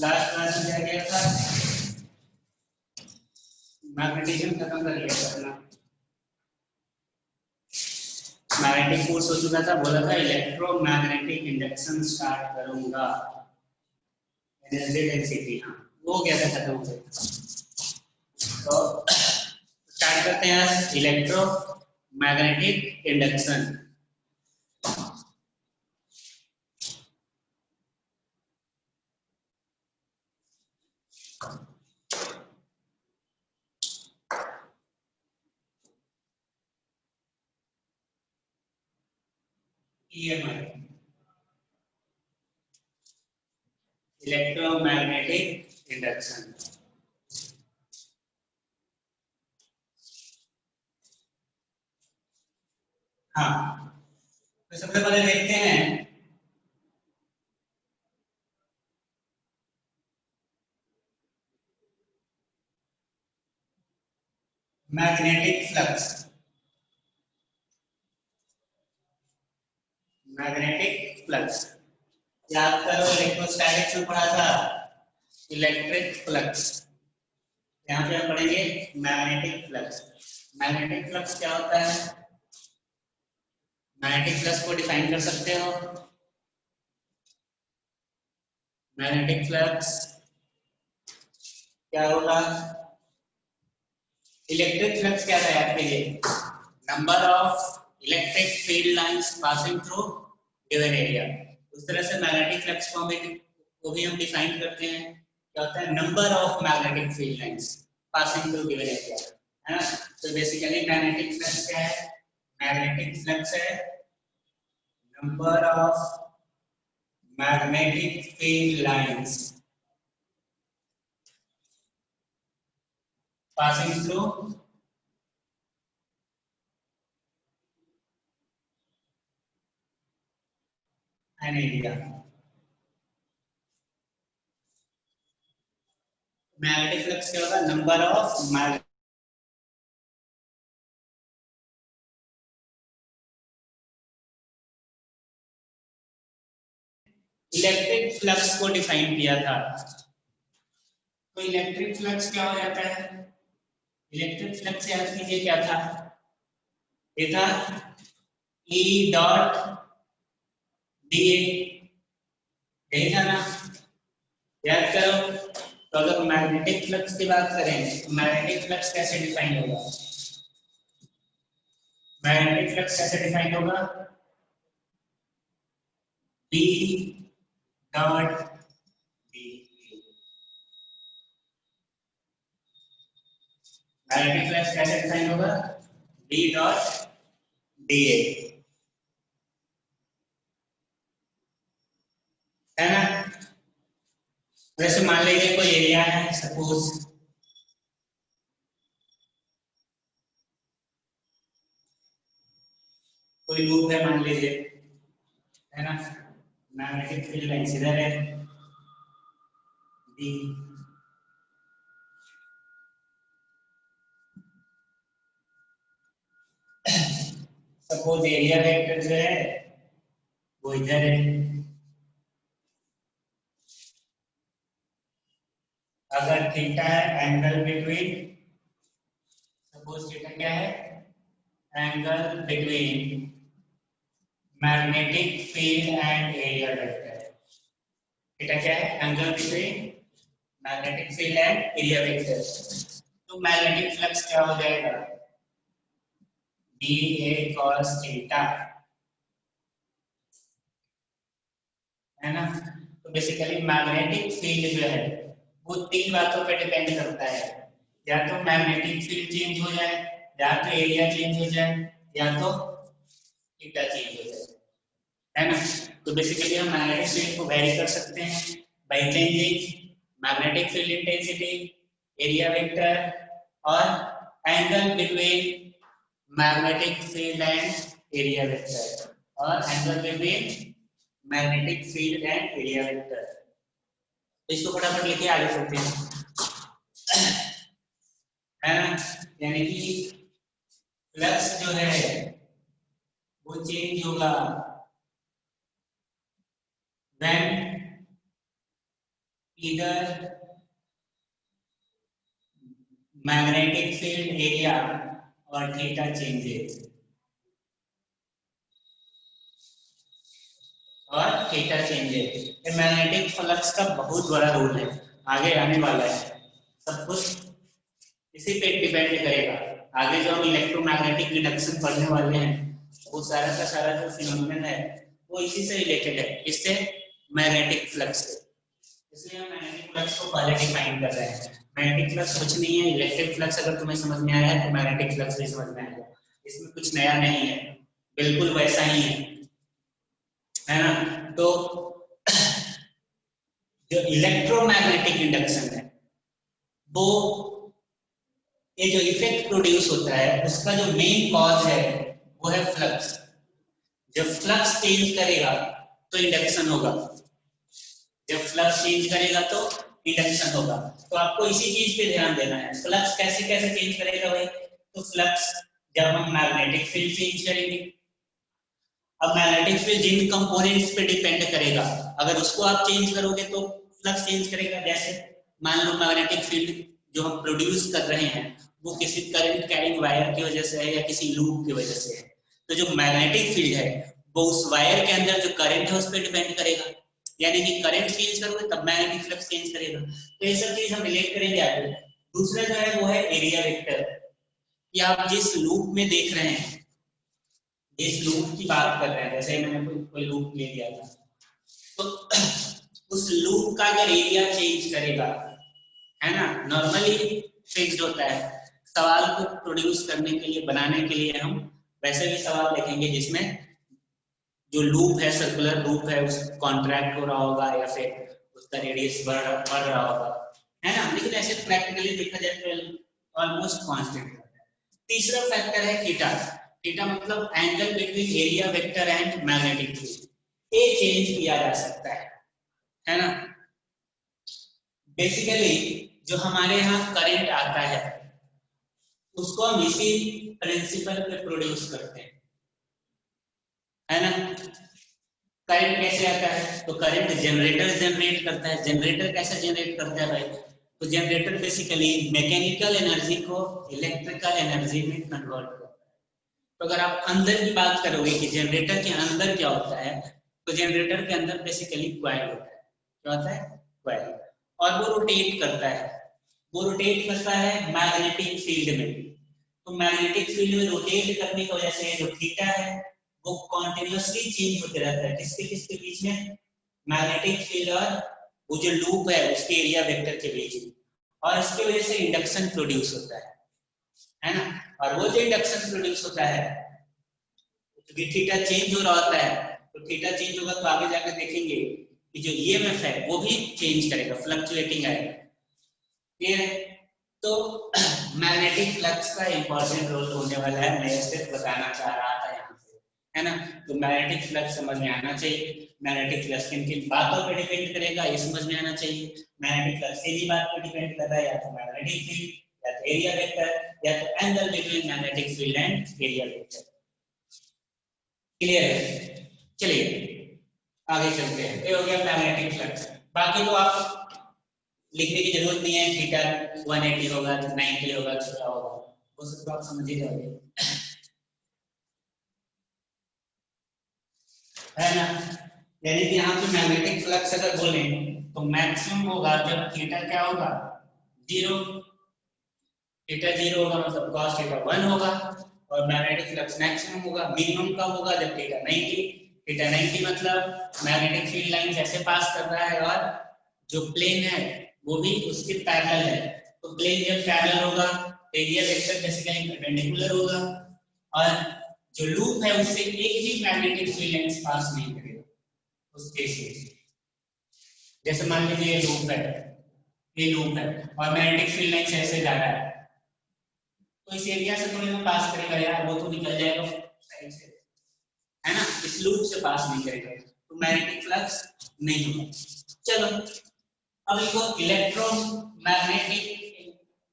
Last class में क्या किया था, मैग्नेटिज्म खत्म कर लिया था अपना। मैग्नेटिक फोर्स हो चुका था, बोला था इलेक्ट्रोमैग्नेटिक इंडक्शन स्टार्ट करूंगा, एनर्जी डेंसिटी, हाँ वो हो गया था, खत्म हो गया। तो स्टार्ट करते हैं आज electromagnetic induction. EMI, electromagnetic induction. हाँ, तो सबसे पहले देखते हैं मैग्नेटिक फ्लक्स। मैग्नेटिक फ्लक्स याद करो, इलेक्ट्रोस्टैटिक्स में पढ़ा था इलेक्ट्रिक फ्लक्स, यहाँ पे हम पढ़ेंगे मैग्नेटिक फ्लक्स। मैग्नेटिक फ्लक्स क्या होता है, मैग्नेटिक फ्लक्स को डिफाइन कर सकते हो। मैग्नेटिक फ्लक्स क्या होगा, इलेक्ट्रिक फ्लक्स क्या था याद कीजिए, number of electric field lines passing through given area. उस तरह से मैग्नेटिक फ्लक्स को भी हम डिफाइन करते हैं, क्या होता है, number of magnetic field lines passing through given area, है ना। तो बेसिकली मैग्नेटिक फ्लक्स क्या है, मैग्नेटिक फ्लक्स है number of magnetic field lines passing through an area। Magnetic flux क्या होगा, नंबर ऑफ इलेक्ट्रिक फ्लक्स को डिफाइन किया था। तो इलेक्ट्रिक फ्लक्स क्या हो जाता है, इलेक्ट्रिक फ्लक्स याद कीजिए क्या था, ये था E डॉट डी ए, यही था ना, याद करो। तो अगर मैग्नेटिक फ्लक्स की बात करें तो मैग्नेटिक फ्लक्स कैसे डिफाइन होगा, मैग्नेटिक फ्लक्स कैसे डिफाइन होगा, B dot D, magnetic flux कैसे डिफाइन होगा, B डॉट डी ए, है ना। वैसे मान लीजिए कोई एरिया है, सपोज कोई लूप है मान लीजिए, है ना, मैग्नेटिक फील्ड लाइंस इधर है डी, सपोज एरिया वेक्टर जो है वो इधर है। अगर थीटा है एंगल बिटवीन, सपोज थीटा क्या है, angle between magnetic field and area vector. Theta क्या है, angle between magnetic field and area vector. तो मैग्नेटिक फ्लक्स क्या हो जाएगा, बी ए कॉस थीटा, है ना। तो बेसिकली मैग्नेटिक फील्ड जो है वो तीन बातों पे डिपेंड करता है, या तो मैग्नेटिक फील्ड चेंज हो जाए, या तो एरिया चेंज हो जाए, या तो थीटा चेंज हो जाए, है ना। तो बेसिकली हम मैग्नेटिक फील्ड को वेरी कर सकते हैं by changing magnetic field intensity, area vector और angle between magnetic field and area vector, और angle between magnetic field and area vector. इसको फटाफट लिखिए, आगे चलते हैं, है ना। यानी कि फ्लक्स जो है वो चेंज होगा when either magnetic field area or theta changes, और थीटा चेंजेस। ये मैग्नेटिक फ्लक्स का बहुत बड़ा रोल है, आगे आने वाला है, सब कुछ इसी पे डिपेंड करेगा। आगे जो हम इलेक्ट्रोमैग्नेटिक इंडक्शन पढ़ने वाले हैं वो सारा का सारा जो फिनोमेनन है वो इसी से रिलेटेड है, इससे मैग्नेटिक फ्लक्स से। इसलिए हम मैग्नेटिक फ्लक्स को पहले डिफाइन कर रहे हैं। मैग्नेटिक फ्लक्स कुछ नहीं है, इलेक्ट्रिक फ्लक्स अगर तुम्हें समझ में आया है तो मैग्नेटिक फ्लक्स भी समझ में आएगा, इसमें कुछ नया नहीं है, बिल्कुल वैसा ही है ना। तो जो इलेक्ट्रोमैग्नेटिक इंडक्शन है वो ये जो इफेक्ट प्रोड्यूस होता है उसका जो मेन कॉज है वो है फ्लक्स। जब फ्लक्स चेंज करेगा तो इंडक्शन होगा, जब फ्लक्स चेंज करेगा तो इंडक्शन होगा। तो आपको इसी चीज पे ध्यान देना है, फ्लक्स कैसे कैसे चेंज करेगा भाई। तो फ्लक्स जब हम मैग्नेटिक फील्ड चेंज करेंगे, अब मैग्नेटिक फील्ड जिन कंपोनेंट्स पे डिपेंड करेगा, अगर उसको आप चेंज करोगे तो फ्लक्स चेंज करेगा। जैसे मान लो मैग्नेटिक फील्ड जो हम प्रोड्यूस कर रहे हैं वो किसी करंट कैरिंग वायर की वजह से है या किसी लूप की वजह से है, तो जो मैग्नेटिक फील्ड है वो उस वायर के अंदर जो करंट है उस पर डिपेंड करेगा, यानी कि करंट चेंज करोगे तब मैग्नेटिक फ्लक्स चेंज करेगा। तो ये सब चीज हम रिलेट करेंगे आगे। दूसरा जो है वो है एरिया वेक्टर, कि आप जिस लूप में देख रहे हैं, जिस लूप की बात कर रहे हैं, जैसे मैंने कोई लूप ले लिया था, तो उस लूप का अगर एरिया चेंज करेगा, है ना, नॉर्मली फिक्स्ड होता है। सवाल को प्रोड्यूस करने के लिए, बनाने के लिए हम वैसे भी सवाल देखेंगे जिसमें जो लूप है, सर्कुलर लूप है, उस कॉन्ट्रैक्ट हो रहा होगा या फिर उसका रेडियस बढ़ रहा होगा, है ना। लेकिन ऐसे प्रैक्टिकली देखा जाए तो ऑलमोस्ट कांस्टेंट है। तीसरा फैक्टर है थीटा। थीटा मतलब angle between area vector and magnetic field, ये चेंज किया जा सकता है ना। बेसिकली जो हमारे यहाँ करंट आता है उसको हम इसी प्रिंसिपल पे प्रोड्यूस करते हैं, है ना। करंट कैसे आता है, तो करंट जनरेटर जनरेट करता है। जनरेटर कैसे जनरेट करता है भाई, तो जनरेटर बेसिकली मैकेनिकल एनर्जी को इलेक्ट्रिकल एनर्जी में कन्वर्ट करता है। तो अगर आप अंदर की बात करोगे कि जनरेटर के अंदर क्या होता है, तो जनरेटर के अंदर बेसिकली कॉइल होता है। क्या होता है, कॉइल, और वो रोटेट करता है। वो रोटेट करता है मैग्नेटिक फील्ड में। तो मैग्नेटिक फील्ड में रोटेट करने की वजह से जो थीटा है वो कॉन्टिन्यूसली चेंज होते रहता है। किसके किसके बीच में, मैग्नेटिक फील्ड और वो जो लूप है उसके एरिया वेक्टर के बीच में, और इसकी वजह से इंडक्शन प्रोड्यूस होता है ना। और वो जो इंडक्शन प्रोड्यूस होता है, क्योंकि थीटा चेंज हो रहा होता है, तो थीटा चेंज होगा तो आगे जाकर देखेंगे कि जो ईएमएफ है वो भी चेंज करेगा, फ्लक्चुएटिंग आएगा। क्लियर है। तो मैग्नेटिक फ्लक्स का इंपॉर्टेंट रोल होने वाला है, मैं सिर्फ बताना चाह रहा था यहाँ से, है ना। तो मैग्नेटिक फ्लक्स समझ में आना चाहिए। मैग्नेटिक फ्लक्स किन किन बातों पर डिपेंड करेगा ये समझ में आना चाहिए। मैग्नेटिक फ्लक्स सीधी बात पर डिपेंड कर रहा है, या तो मैग्नेटिक फील्ड या तो एरिया वेक्टर या तो angle between magnetic field and area vector. Clear है। चलिए आगे चलते हैं। ये हो गया मैग्नेटिक फ्लक्स। बाकी तो आप लिखने की जरूरत नहीं है, थीटा 180 होगा, 90 होगा, छोटा होगा, वो सब तो आप समझ ही जाओगे, है ना। यानी कि यहाँ पे मैग्नेटिक फ्लक्स अगर बोले तो मैक्सिमम होगा जब थीटा क्या होगा, 0। थीटा 0 होगा मतलब cos थीटा 1 होगा, और मैग्नेटिक फ्लक्स मैक्सिमम होगा। मिनिमम कब होगा, जब थीटा 90। थीटा 90 मतलब मैग्नेटिक फील्ड लाइन ऐसे पास कर रहा है और जो प्लेन है वो भी उसके पैरेलल है। तो प्लेन जब पैरेलल होगा तो एरिया वेक्टर बेसिकली परपेंडिकुलर होगा, और जो लूप है उससे एक भी मैग्नेटिक फील्ड लाइन पास नहीं करेगा उस केस में। जैसे मान लीजिए ये लूप है, ये लूप है और मैग्नेटिक फील्ड लाइन ऐसे जा रहा है, तो इस एरिया से थोड़ी ना पास करेगा यार, वो तो निकल जाएगा साइड से, है ना। इस लूप से पास नहीं करेगा तो मैग्नेटिक फ्लक्स नहीं होगा। चलो अब इसको इलेक्ट्रोमैग्नेटिक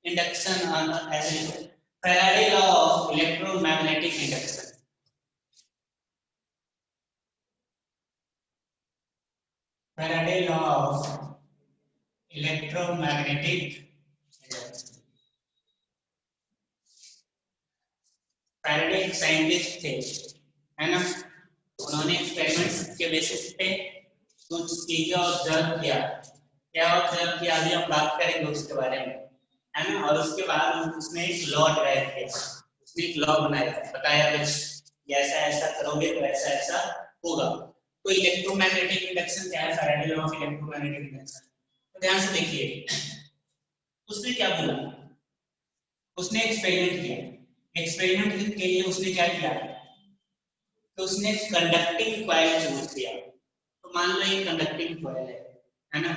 इंडक्शन ऐसे लिखो, Faraday law of electromagnetic induction. Faraday law of electromagnetic Faraday एक साइंटिस्ट थे, है ना। उन्होंने एक्सपेरिमेंट्स के बेसिस पे कुछ चीजें ऑब्जर्व किया। क्या ऑब्जर्व किया अभी हम बात करेंगे उसके बारे में, है ना। और उसके बाद उसने एक लॉ ड्राइव किया, उसने एक लॉ बनाया, बताया कुछ ऐसा ऐसा करोगे तो ऐसा ऐसा होगा। तो इलेक्ट्रोमैग्नेटिक इंडक्शन क्या है, Faraday law of electromagnetic induction. तो ध्यान से देखिए उसने क्या बोला, उसने एक्सपेरिमेंट किया। एक्सपेरिमेंट के लिए उसने क्या किया, तो उसने कंडक्टिंग कॉइल चूज किया। तो मान लो ये कंडक्टिंग कॉइल है ना।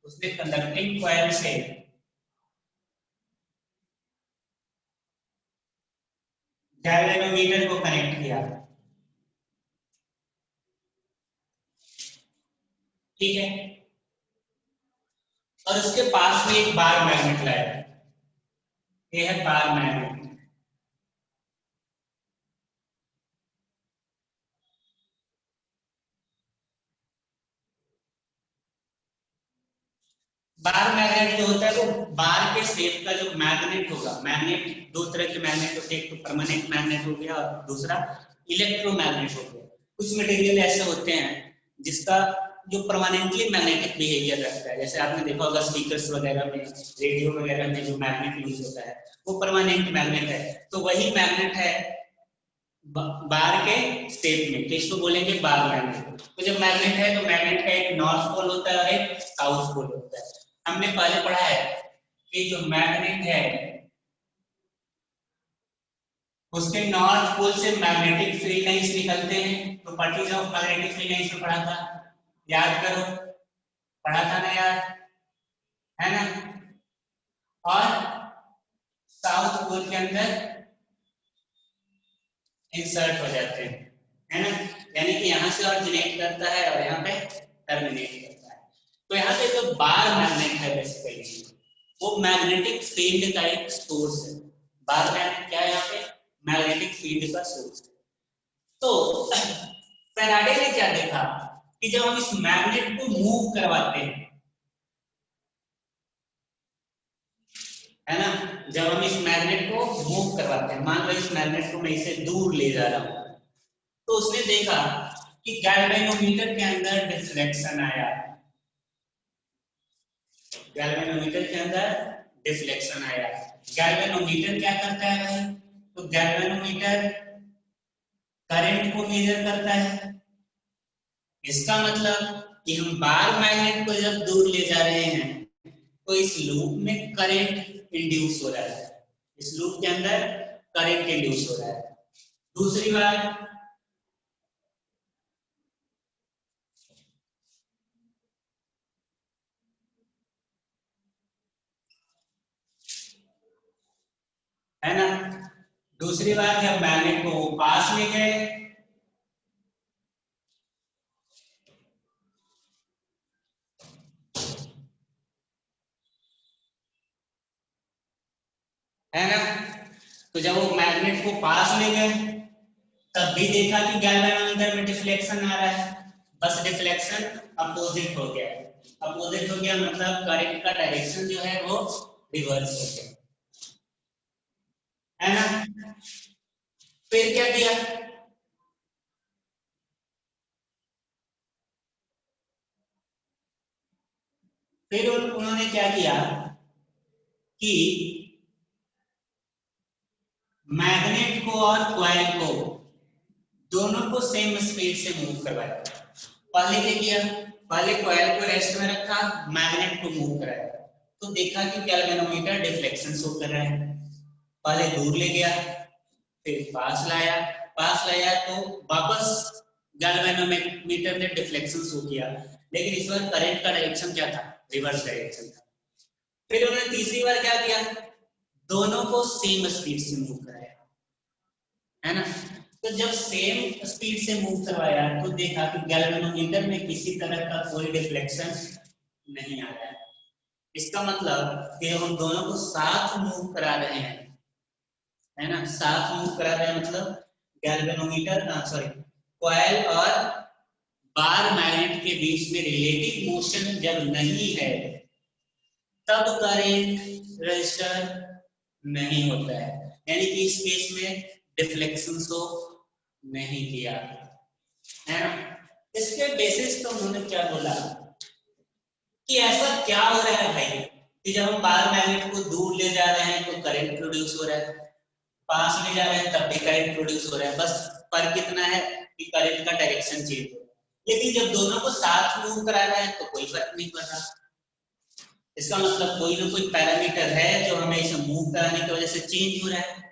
उसने कंडक्टिंग कॉइल से गैल्वेनोमीटर को कनेक्ट किया, ठीक है। और उसके पास में एक बार मैग्नेट लाया, ये है बार मैग्नेट। बार मैग्नेट जो होता है वो बार के शेप का जो मैग्नेट होगा, मैग्नेट दो तरह के मैग्नेट होते हैं, एक तो परमानेंट मैग्नेट हो गया और दूसरा इलेक्ट्रोमैग्नेट हो गया। कुछ मटेरियल ऐसे होते हैं जिसका जो परमानेंटली मैग्नेटिक बिहेवियर रखता है, जैसे आपने देखा होगा स्पीकर्स वगैरह में, रेडियो वगैरह में जो मैग्नेट यूज होता है वो परमानेंट मैग्नेट है। तो वही मैग्नेट है बार के स्टेप में, तो इसको बोलेंगे बार मैग्नेट। तो जब मैग्नेट है तो मैग्नेट का एक नॉर्थ पोल होता है और एक साउथ पोल होता है। हमने पहले पढ़ा है कि जो मैग्नेट है उसके नॉर्थ पोल से मैग्नेटिक फील्ड लाइंस निकलते हैं। Properties of magnetic field lines में पढ़ा था, याद करो, पढ़ा था ना यार, है ना। और साउथ पोल के अंदर इंसर्ट हो जाते हैं, है ना। यानी कि यहाँ से ऑरिजिनेट करता है और यहाँ पे टर्मिनेट करता है। तो यहाँ पे जो बार मैग्नेट है बेसिकली वो मैग्नेटिक फील्ड का एक सोर्स है। बार मैग्नेट क्या है, यहाँ पे मैग्नेटिक फील्ड का सोर्स है। तो फैराडे ने क्या देखा कि जब हम इस मैग्नेट को मूव करवाते हैं, है ना, जब हम इस मैग्नेट को मूव करवाते हैं, मान लो इस मैग्नेट को मैं इसे दूर ले जा रहा हूं, तो उसने देखा कि गैल्वेनोमीटर के अंदर डिफ्लेक्शन आया। गैल्वेनोमीटर के अंदर डिफ्लेक्शन आया। गैल्वेनोमीटर क्या करता है भाई, तो गैल्वेनोमीटर करंट को मेजर करता है। इसका मतलब कि हम बार मैग्नेट को जब दूर ले जा रहे हैं तो इस लूप में करंट इंड्यूस हो रहा है, इस लूप के अंदर करंट इंड्यूस हो रहा है। दूसरी बात, है ना, दूसरी बात जब मैग्नेट को पास ले गए है ना, तो जब वो मैग्नेट को पास ले गए तब भी देखा कि गैल्वेनोमीटर में डिफ्लेक्शन आ रहा है। बस डिफ्लेक्शन अपोजिट हो गया, अपोजिट हो गया मतलब करंट का डायरेक्शन जो है वो रिवर्स हो गया, है ना। फिर क्या किया, फिर उन्होंने क्या किया कि मैग्नेट को और कॉइल को दोनों को सेम स्पीड से मूव करवाया। पहले क्या किया, पहले कॉइल को रेस्ट में रखा, मैग्नेट को मूव कराया, तो देखा कि गैल्वेनोमीटर डिफ्लेक्शन शो कर रहा है। पहले दूर ले गया, फिर पास लाया, पास लाया तो वापस गैल्वेनोमीटर ने डिफ्लेक्शन शो किया, लेकिन इस बार करंट का डायरेक्शन क्या था, रिवर्स डायरेक्शन था। फिर उन्होंने तीसरी बार क्या किया, दोनों को सेम स्पीड से मूव कराया, है ना। तो जब सेम स्पीड से मूव करवाया तो देखा कि गैल्वेनोमीटर में किसी तरह का कोई डिफ्लेक्शन नहीं आ रहा है। इसका मतलब कि हम दोनों को साथ मूव करा रहे हैं, है ना, साथ मूव करा रहे हैं मतलब गैल्वेनोमीटर सॉरी कॉइल और बार मैग्नेट के बीच में रिलेटिव मोशन जब नहीं है तब करंट रजिस्टर नहीं होता है, यानी कि इस केस में डिफ्लेक्शन शो नहीं किया है ना। इसके बेसिस तो उन्होंने क्या बोला कि ऐसा क्या हो रहा है भाई कि जब हम बाहर मैग्नेट को दूर ले जा रहे हैं तो करंट प्रोड्यूस हो रहा है, पास ले जा रहे हैं तब भी करंट प्रोड्यूस हो रहा है, बस फर्क इतना है कि करंट का डायरेक्शन चेंज हो रहा है। लेकिन जब दोनों को साथ मूव करा रहा है तो कोई फर्क नहीं पड़ रहा। इसका मतलब कोई ना कोई पैरामीटर है जो हमें इसे मूव कराने की वजह से चेंज हो रहा है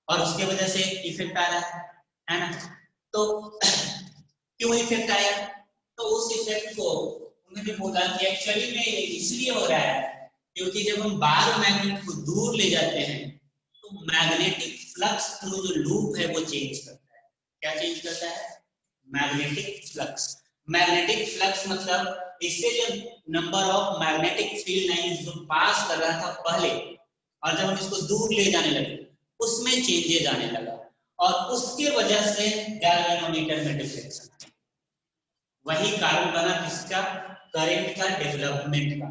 और उसके वजह से इफेक्ट आ रहा है ना। तो क्यों इफेक्ट आया, तो उस इफेक्ट को उन्होंने बोला कि एक्चुअली में इसलिए हो रहा है क्योंकि जब हम बार मैग्नेट को दूर ले जाते हैं तो मैग्नेटिक फ्लक्स थ्रू जो लूप है वो चेंज करता है। क्या चेंज करता है? Magnetic flux. मैग्नेटिक फ्लक्स मतलब इससे जो number of magnetic field lines जो पास कर रहा था पहले और जब हम इसको दूर ले जाने लगे उसमें चेंजेस आने लगा और उसके वजह से गैल्वेनोमीटर में डिफ्लेक्शन, वही कारण बना किसका? करंट का डेवलपमेंट का।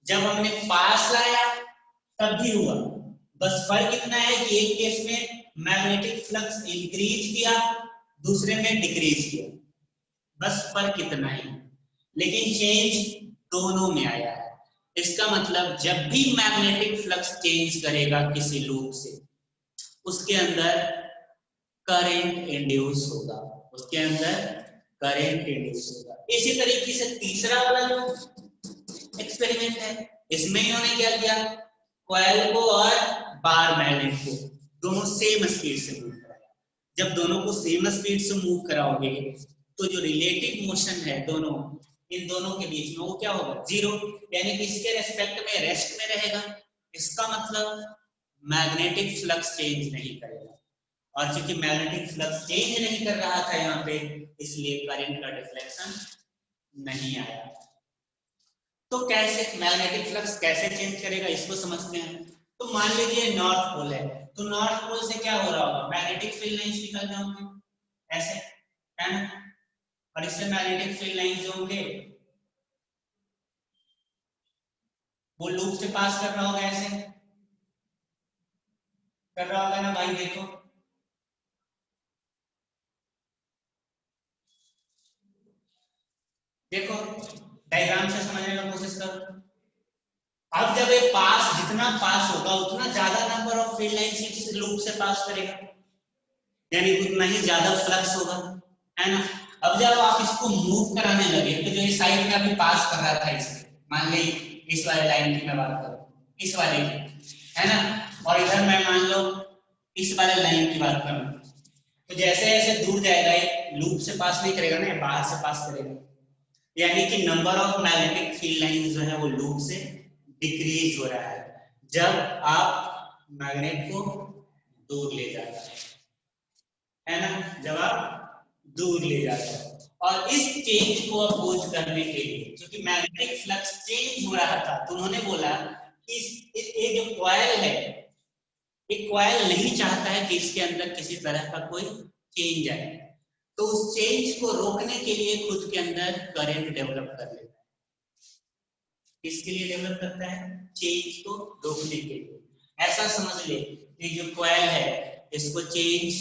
जब हमने पास लाया तब भी हुआ, बस फर्क इतना है कि एक केस में मैग्नेटिक फ्लक्स इंक्रीज किया, दूसरे में डिक्रीज किया, बस फर्क इतना ही, लेकिन चेंज दोनों में आया है। इसका मतलब जब भी मैग्नेटिक फ्लक्स चेंज करेगा किसी लूप से उसके अंदर करंट इंड्यूस होगा, उसके अंदर करंट इंड्यूस होगा। इसी तरीके से तीसरा वाला जो एक्सपेरिमेंट है इसमें इन्होंने क्या किया, कॉइल को और बार मैग्नेट को दोनों सेम स्पीड से मूव कराया। जब दोनों को सेम स्पीड से मूव कराओगे तो जो रिलेटिव मोशन है दोनों इन दोनों के बीच में वो क्या होगा? जीरो, यानी कि इसके रेस्पेक्ट में रेस्ट में रहेगा। इसका मतलब मैग्नेटिक फ्लक्स चेंज नहीं करेगा और क्योंकि मैग्नेटिक फ्लक्स चेंज नहीं कर रहा था यहाँ पे इसलिए करंट का डिफ्लेक्शन नहीं आया। तो कैसे मैग्नेटिक फ्लक्स कैसे चेंज करेगा इसको समझते हैं। तो मान लीजिए नॉर्थ पोल है, तो नॉर्थ पोल से क्या हो रहा होगा? मैग्नेटिक फील्ड लाइंस निकल रहे होंगे ऐसे, है ना, और इससे मैग्नेटिक फील्ड लाइंस जो होंगे वो लूप से पास कर रहा होगा, ऐसे कर रहा होगा ना भाई। देखो देखो डायग्राम से समझने का कोशिश करो। अब जब ये पास जितना पास होगा उतना ज्यादा नंबर ऑफ फील्ड लाइंस इस लूप से पास करेगा, यानी उतना ही ज्यादा फ्लक्स होगा, है ना। अब जब आप इसको मूव कराने लगे तो जो इस साइड में अभी पास कर रहा था इसे, मान ली इस वाले लाइन की मैं बात करूं, इस वाले की, है ना, और इधर मैं मान लो इस वाले लाइन की बात करूं, तो जैसे जैसे दूर जाएगा ये लूप से पास नहीं करेगा ना, बाहर से पास करेगा, यानी कि number of magnetic field line जो है वो लूप से डिक्रीज हो रहा है जब आप मैग्नेट को दूर ले जाते है ना, जब आप दूर ले जाते हो। और इस चेंज को अपोज करने के लिए, क्योंकि मैग्नेटिक फ्लक्स चेंज हो रहा था, तो उन्होंने बोला कि ये जो कॉइल है, ये कॉइल नहीं चाहता है कि इसके अंदर किसी तरह का कोई चेंज आए, तो उस चेंज को रोकने के लिए खुद के अंदर करंट डेवलप कर लेता है। किसके लिए डेवलप करता है? चेंज को रोकने के लिए। ऐसा समझ ले कि जो कॉइल है इसको चेंज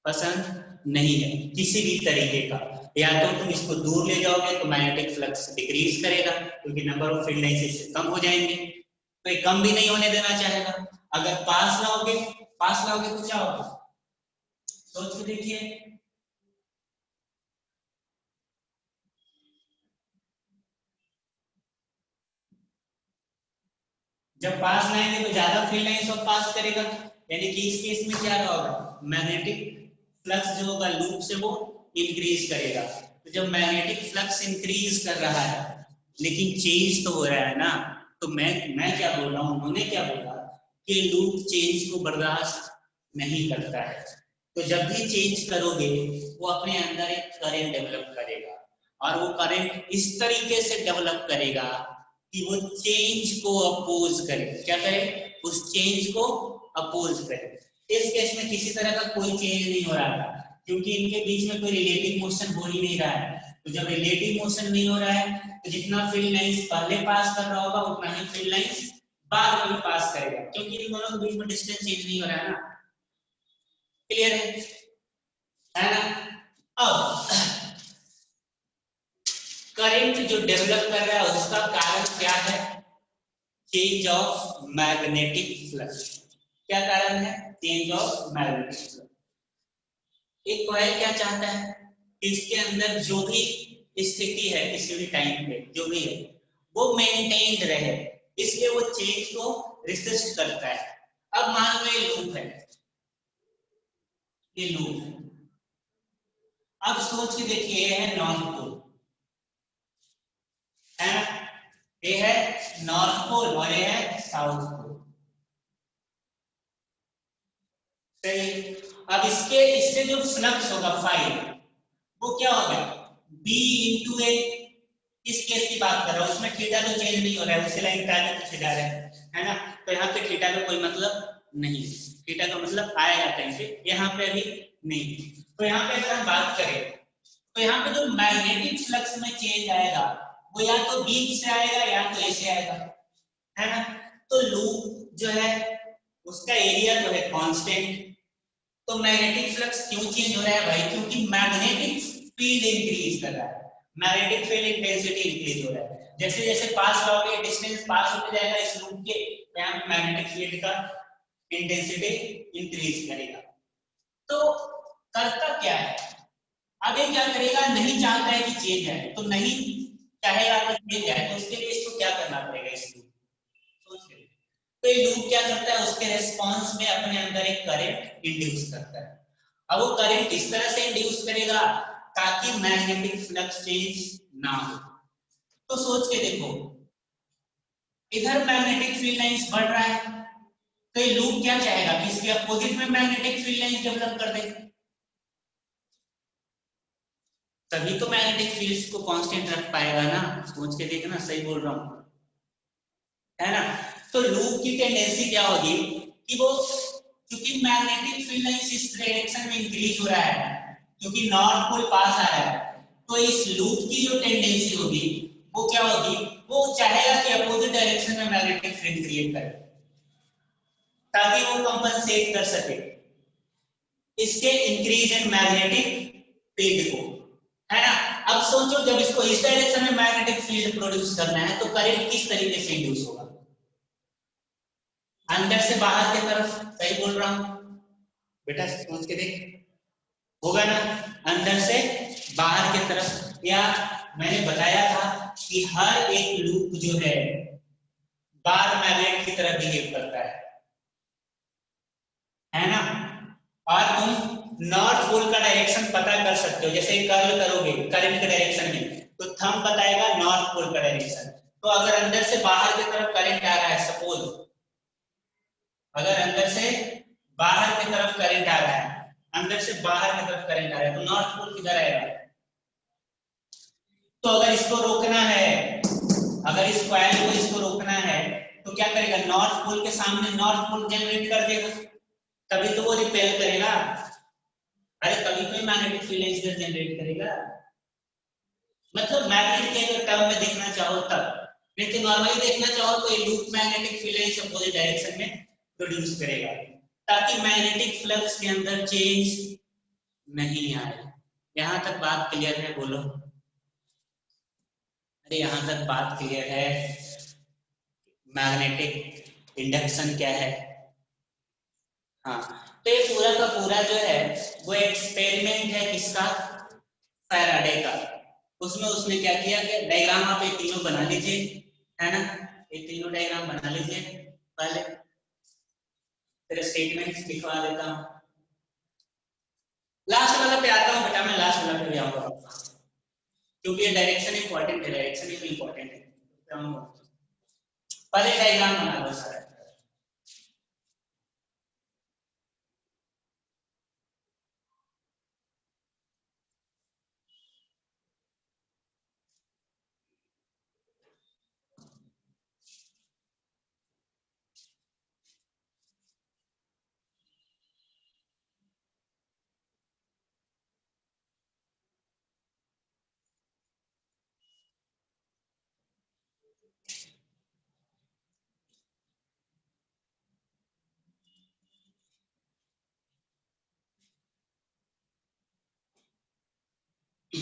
पसंद नहीं है किसी भी तरीके का, या तो तुम इसको दूर ले जाओगे तो मैग्नेटिक फ्लक्स डिक्रीज करेगा क्योंकि नंबर ऑफ फील्ड लाइंस इससे कम हो जाएंगे, तो ये कम भी नहीं होने देना चाहेगा। अगर पास लाओगे तो क्या होगा? सोच के देखिए, जब पास लाएंगे तो ज्यादा फील्ड लाइंस ऑफ पास करेगा, यानी कि इस केस में क्या होगा? मैग्नेटिक फ्लक्स जो होगा लूप से वो इंक्रीज करेगा। तो जब मैग्नेटिक फ्लक्स इंक्रीज कर रहा है लेकिन चेंज तो हो रहा है ना, तो मैं क्या बोल रहा हूँ, उन्होंने क्या बोला कि लूप चेंज को बर्दाश्त नहीं करता है, तो जब भी चेंज करोगे वो अपने अंदर एक करंट डेवलप करेगा और वो करंट इस तरीके से डेवलप करेगा कि वो चेंज को अपोज करे। क्या करे? उस चेंज को अपोज करे। इस केस में किसी तरह का कोई चेंज नहीं हो रहा था क्योंकि इनके बीच में कोई रिलेटिव मोशन हो ही नहीं रहा है, तो जब रिलेटिव मोशन नहीं हो रहा है तो जितना फील्ड लाइंस पहले पास कर रहा होगा उतना ही फील्ड लाइंस बाद में भी पास करेगा, क्योंकि इन दोनों के बीच में डिस्टेंस चेंज नहीं हो रहा है ना। क्लियर है ना? अब करंट जो डेवलप कर रहा है उसका कारण क्या है? Change of magnetic flux. क्या कारण है? Change of magnetic flux. एक कॉइल क्या चाहता है कि इसके अंदर जो भी स्थिति है किसी भी टाइम पे जो भी है वो मेंटेन्ड रहे, इसलिए वो चेंज को रिसिस्ट करता है। अब मान लो ये लूप है, ये लूप है। अब सोच के देखिए, ये है नॉर्थ पोल, है ना? ये है नॉर्थ पोल और ये है साउथ पोल। सही। अब इससे जो फ्लक्स होगा फाई, वो क्या होगा? बी इंटू ए। किस केस की बात कर रहा हूं? उसमें थीटा तो चेंज नहीं हो रहा है, उसी लाइन पे आगे पीछे जा रहे हैं, है ना? तो यहाँ पे थीटा का कोई मतलब नहीं, थीटा का मतलब आएगा कहीं से, यहाँ पे अभी नहीं। तो यहाँ पे अगर हम बात करें तो यहाँ पे जो मैग्नेटिक फ्लक्स में चेंज आएगा वो या तो बी से आएगा या तो ए से आएगा, है ना? तो लूप जो है उसका एरिया जो है कांस्टेंट। तो मैग्नेटिक फ्लक्स क्यों चेंज हो रहा है भाई? क्योंकि मैग्नेटिक फील्ड इंक्रीज कर रहा है, मैग्नेटिक फील्ड इंटेंसिटी इंक्रीज हो रहा है। जैसे जैसे पास करोगे, डिस्टेंस पास होते जाएगा इस लूप के, यहाँ पे मैग्नेटिक फील्ड का इंटेंसिटी इंक्रीज करेगा। तो करता क्या है? अब ये क्या करेगा? नहीं चाहता है कि चेंज आए, तो नहीं चाहेगा अगर चेंज आए तो उसके लिए इसको क्या करना पड़ेगा? इस लूप तो ये लूप क्या करता है? उसके रेस्पॉन्स में अपने अंदर एक करंट इंड्यूस करता है। अब वो करंट इस तरह से इंड्यूस करेगा ताकि मैग्नेटिक फ्लक्स चेंज ना हो। तो सोच के देखो, इधर मैग्नेटिक फील्ड लाइंस बढ़ रहा है, तो ये लूप क्या चाहेगा कि इसके अपोजिट में मैग्नेटिक फील्ड लाइंस डेवलप कर दे, तभी तो मैग्नेटिक फील्ड्स को कांस्टेंट रख पाएगा ना। सोच के देखना, सही बोल रहा हूं, है ना? तो लूप की टेंडेंसी क्या होगी कि वो, क्योंकि मैग्नेटिक फील्ड लाइंस इस डायरेक्शन में इंक्रीज हो रहा है, क्योंकि नॉर्थ पोल पास आ रहा है, तो इस लूप की जो टेंडेंसी होगी वो क्या होगी? वो चाहेगा कि अपोजिट डायरेक्शन में मैग्नेटिक फील्ड क्रिएट करे ताकि वो कंपनसेट कर सके इसके इंक्रीज इन मैग्नेटिक फील्ड को, है ना? अब सोचो, जब इसको इस डायरेक्शन में मैग्नेटिक फील्ड प्रोड्यूस करना है तो करंट किस तरीके से इंड्यूस होगा? अंदर से बाहर की तरफ। सही बोल रहा हूं बेटा? सोच के देख, होगा ना? अंदर से बाहर की तरफ। या मैंने बताया था कि हर एक लूप जो है बार मैग्नेट की तरह बिहेव करता है ना? और तुम नॉर्थ पोल का डायरेक्शन पता कर सकते हो, जैसे कर्ल करोगे करंट के डायरेक्शन में तो थंब बताएगा नॉर्थ पोल का डायरेक्शन। तो अगर अंदर से बाहर की तरफ करंट आ रहा है, सपोज अगर अंदर से बाहर की तरफ करंट आ रहा है, अंदर से बाहर की तरफ करंट आ रहा है, तो नॉर्थ पोल किधर आएगा? तो अगर इसको रोकना है, अगर इस कॉइल को इसको रोकना है तो क्या करेगा? नॉर्थ पोल के सामने नॉर्थ पोल जनरेट कर देगा, तभी तो वो रिपेल करेगा। अरे तभी तो मैग्नेटिक फील्ड इधर जनरेट करेगा। मतलब मैग्नेट के अगर टर्म में देखना चाहो तब, लेकिन नॉर्मली देखना चाहो तो ये loop magnetic field lines opposite direction में प्रोड्यूस करेगा ताकि मैग्नेटिक फ्लक्स के अंदर चेंज नहीं आए। यहां तक बात क्लियर है? बोलो। अरे यहां तक बात क्लियर है? मैग्नेटिक इंडक्शन क्या है? हाँ, तो ये पूरा का पूरा जो है वो एक्सपेरिमेंट है किसका? फैराडे का। उसमें उसने क्या किया कि डायग्राम आप ये तीनों बना लीजिए, है ना? ये तीनों डायग्राम बना लीजिए पहले, फिर स्टेटमेंट लिखवा देता हूँ। लास्ट वाला पे आता हूँ बेटा, मैं लास्ट वाला पे भी आऊंगा क्योंकि ये डायरेक्शन इंपॉर्टेंट है, डायरेक्शन भी इंपॉर्टेंट है। पहले डायग्राम बना लो सारा। हाँ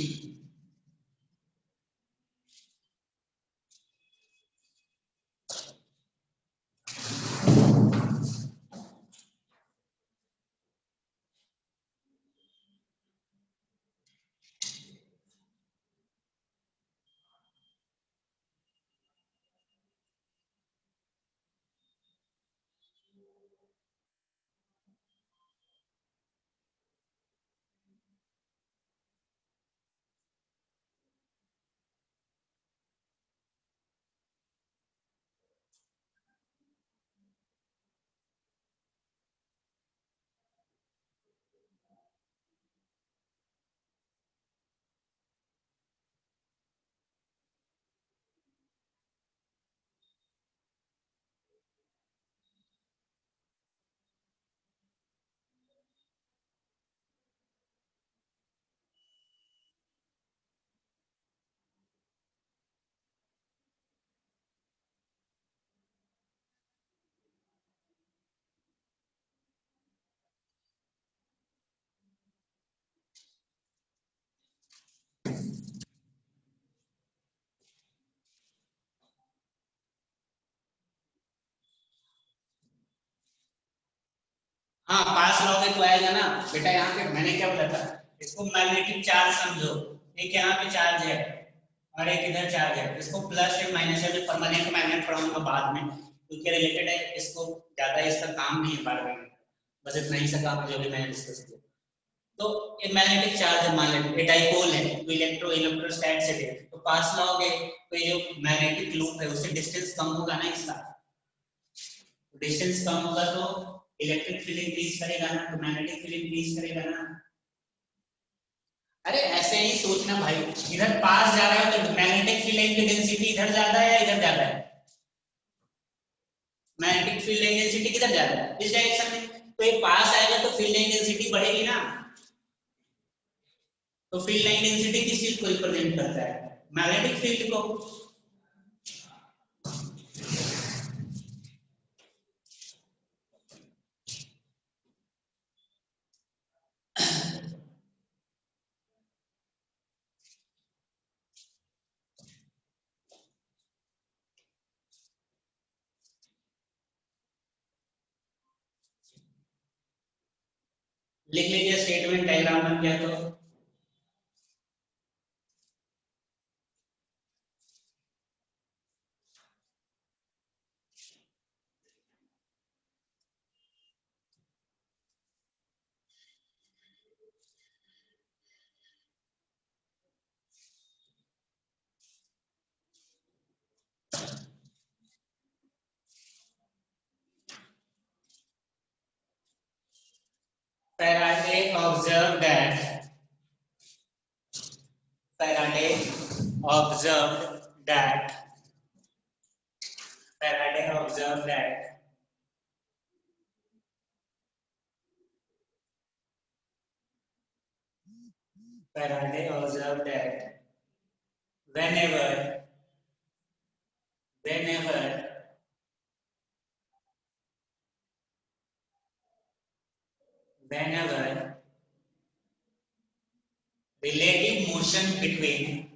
पास लॉगे तो आएगा ना बेटा। यहाँ पे मैंने क्या बोला था, इसको मैग्नेटिक चार्ज समझो। एक यहाँ पे चार्ज है और एक इधर चार्ज है, इसको प्लस या माइनस है। परमानेंट मैग्नेट पढ़ाऊंगा बाद में क्योंकि रिलेटेड है, इसको ज्यादा इसका काम नहीं है बार बार, बस इतना ही सा काम है जो भी मैंने डिस्कस किया। तो ये मैग्नेटिक चार्ज है, मान लो ये डाइपोल है, तो इलेक्ट्रोस्टैट से है, तो पास लॉगे तो ये जो मैग्नेटिक लूप है उससे डिस्टेंस कम होगा ना इसका, डिस्टेंस कम होगा तो इलेक्ट्रिक फील्ड इंक्रीज करेगा ना, तो मैग्नेटिक फील्ड इंक्रीज करेगा ना। अरे ऐसे ही सोचना भाई, इधर पास जा रहा है तो मैग्नेटिक फील्ड की डेंसिटी इधर ज्यादा है या इधर ज्यादा है? मैग्नेटिक फील्ड डेंसिटी किधर ज्यादा है? इस डायरेक्शन में। तो ये पास आएगा तो फील्ड डेंसिटी बढ़ेगी ना। तो फील्ड लाइन डेंसिटी किस चीज को रिप्रेजेंट करता है? मैग्नेटिक फील्ड को। लिख लीजिए, स्टेटमेंट डायग्राम बन गया तो Faraday observed that Faraday observed that Faraday observed that Faraday observed that whenever whenever whenever relative motion between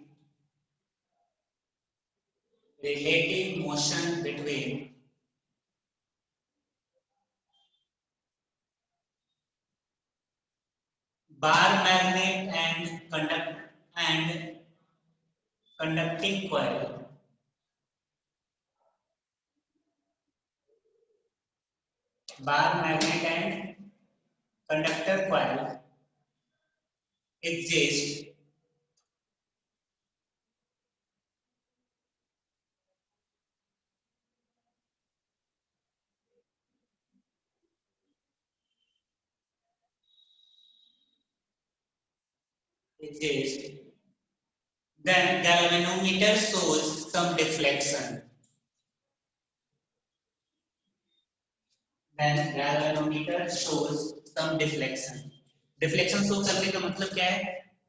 relative motion between bar magnet and conducting coil, bar magnet and conductor coil exist exist then galvanometer shows some deflection. Then galvanometer shows some deflection. Deflection show करने का मतलब क्या है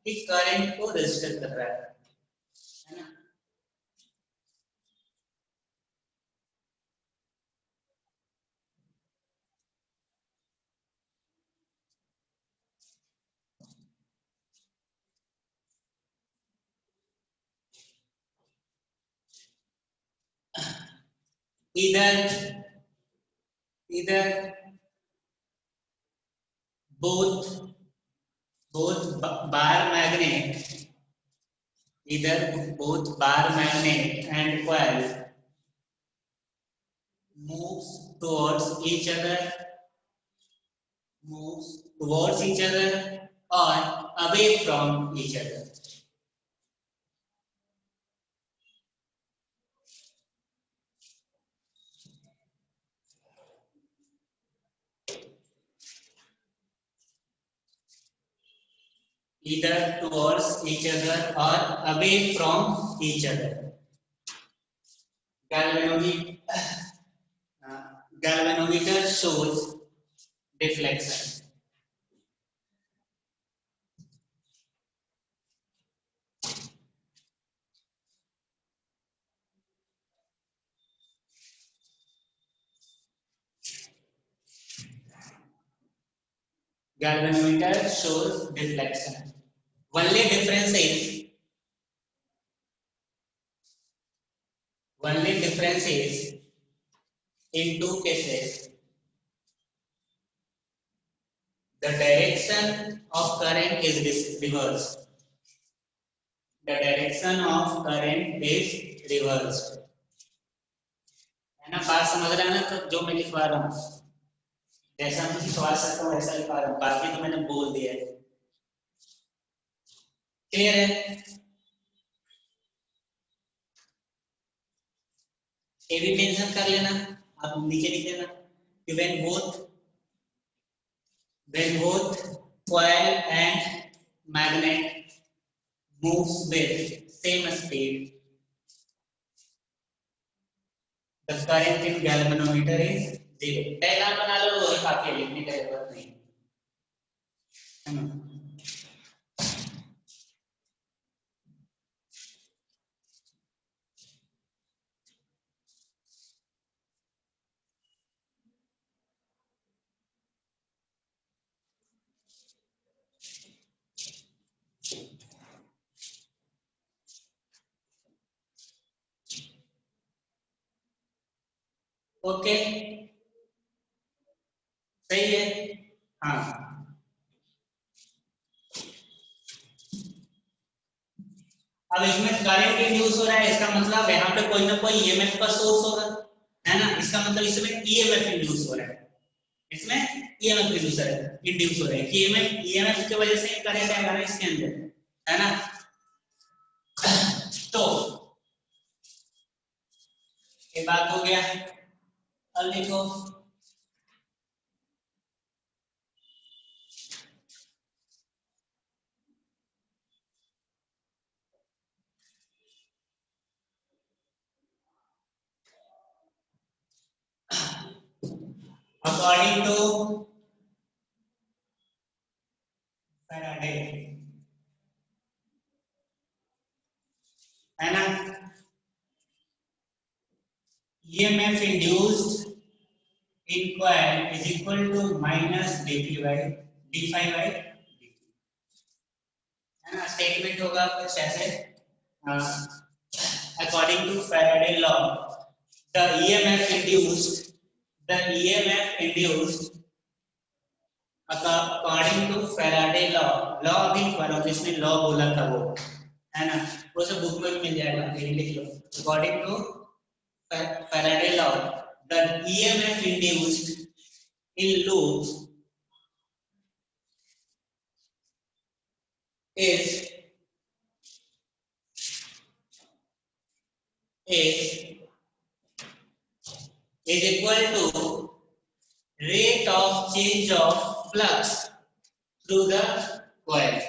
कि current को register कर रहा है ना। either both bar magnet, either both bar magnet and coil moves towards each other, or away from each other. Either towards each other or away from each other. Galvanometer shows deflection. Galvanometer shows deflection. Only difference is in two cases the direction of current is reversed. The direction of current is reversed. है ना, बात समझ रहे हैं ना? तो जो मैं लिखवा रहा हूँ, जैसा मैं लिखवा सकता हूँ वैसा लिखवा रहा हूँ, बाकी तो मैंने बोल दिया है। क्लियर है? ये भी मेंशन कर लेना, आप नीचे लिख देना कि when both coil and magnet moves with same speed, the current in galvanometer is zero. Diagram बना लो, वही काफी है, लिखने की जरूरत नहीं है ना। ओके, सही है। हाँ, अब इसमें करंट इंड्यूस हो रहा है, इसका मतलब यहाँ पे कोई ना कोई ईएमएफ का सोर्स होगा, है ना। इसका मतलब इसमें ईएमएफ इंड्यूस हो रहा है, इसमें ईएमएफ इंड्यूस हो रहा है कि ईएमएफ की वजह से करंट आ रहा है इसके अंदर, है ना। तो ये बात हो गया। अब लिखो अकॉर्डिंग टू फैराडे, है ना, EMF induced in coil is equal to minus dp by d5 by dt, है ना। स्टेटमेंट होगा कुछ ऐसे, according to Faraday law, the EMF induced according to Faraday law भी पढ़ो, जिसने लॉ बोला था वो, है ना, वो सब बुक में भी मिल जाएगा, ये लिख लो। According to Faraday law, the EMF induced in loops is equal to rate of change of flux through the coil.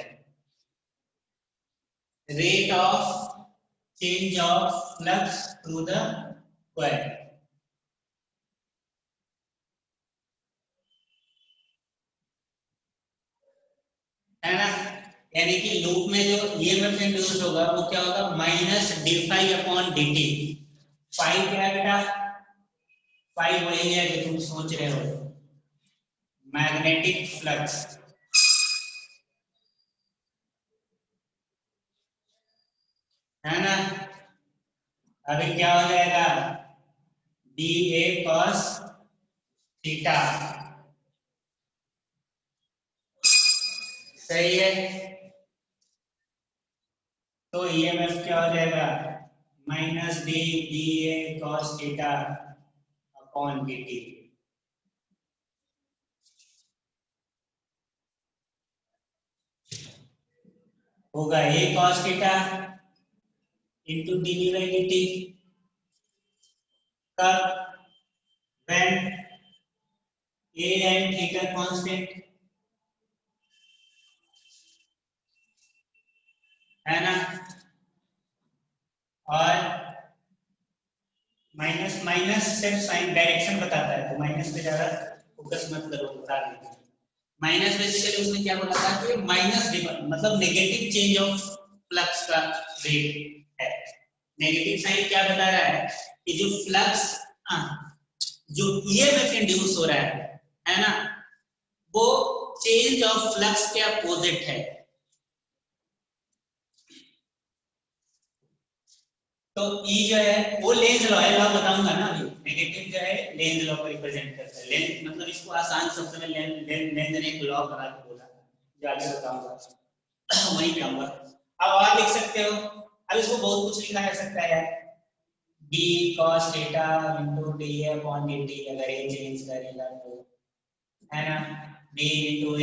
Rate of change of flux through the coil. है ना, यानी कि लूप में जो ईएमएफ इंड्यूस होगा वो क्या होगा, minus D upon D T. Phi क्या है बेटा, फाई वही है जो तुम सोच रहे हो, मैग्नेटिक फ्लक्स, है ना। अभी क्या हो जाएगा, डी ए कॉस थीटा, सही है। तो ईएमएफ क्या हो जाएगा, minus d d A cos theta upon D t, होगा A cos theta into d v by d t, कब, when A and theta constant, है ना। और माइनस माइनस सिर्फ साइन डायरेक्शन बताता है, तो माइनस पे ज्यादा फोकस मत करो, बता दीजिए। माइनस बेसिकली उसने क्या बोला था कि माइनस मतलब नेगेटिव चेंज ऑफ फ्लक्स का रेट है। नेगेटिव साइन क्या बता रहा है कि जो फ्लक्स जो ईएमएफ इंड्यूस हो रहा है ना, वो चेंज ऑफ फ्लक्स के अपोजिट है। तो ई जो है वो लेंज लॉ है, लॉ बताऊंगा ना अभी। नेगेटिव जो है लेंज लॉ को रिप्रेजेंट करता है। लेंज मतलब इसको आसान शब्द में लेंज ने एक लॉ बना के बोला, जो आगे बताऊंगा वही कहूंगा। अब और लिख सकते हो, अब इसको बहुत कुछ लिखा जा सकता है यार, b cos theta into d upon dt, अगर a चेंज करेगा तो, है ना, d into a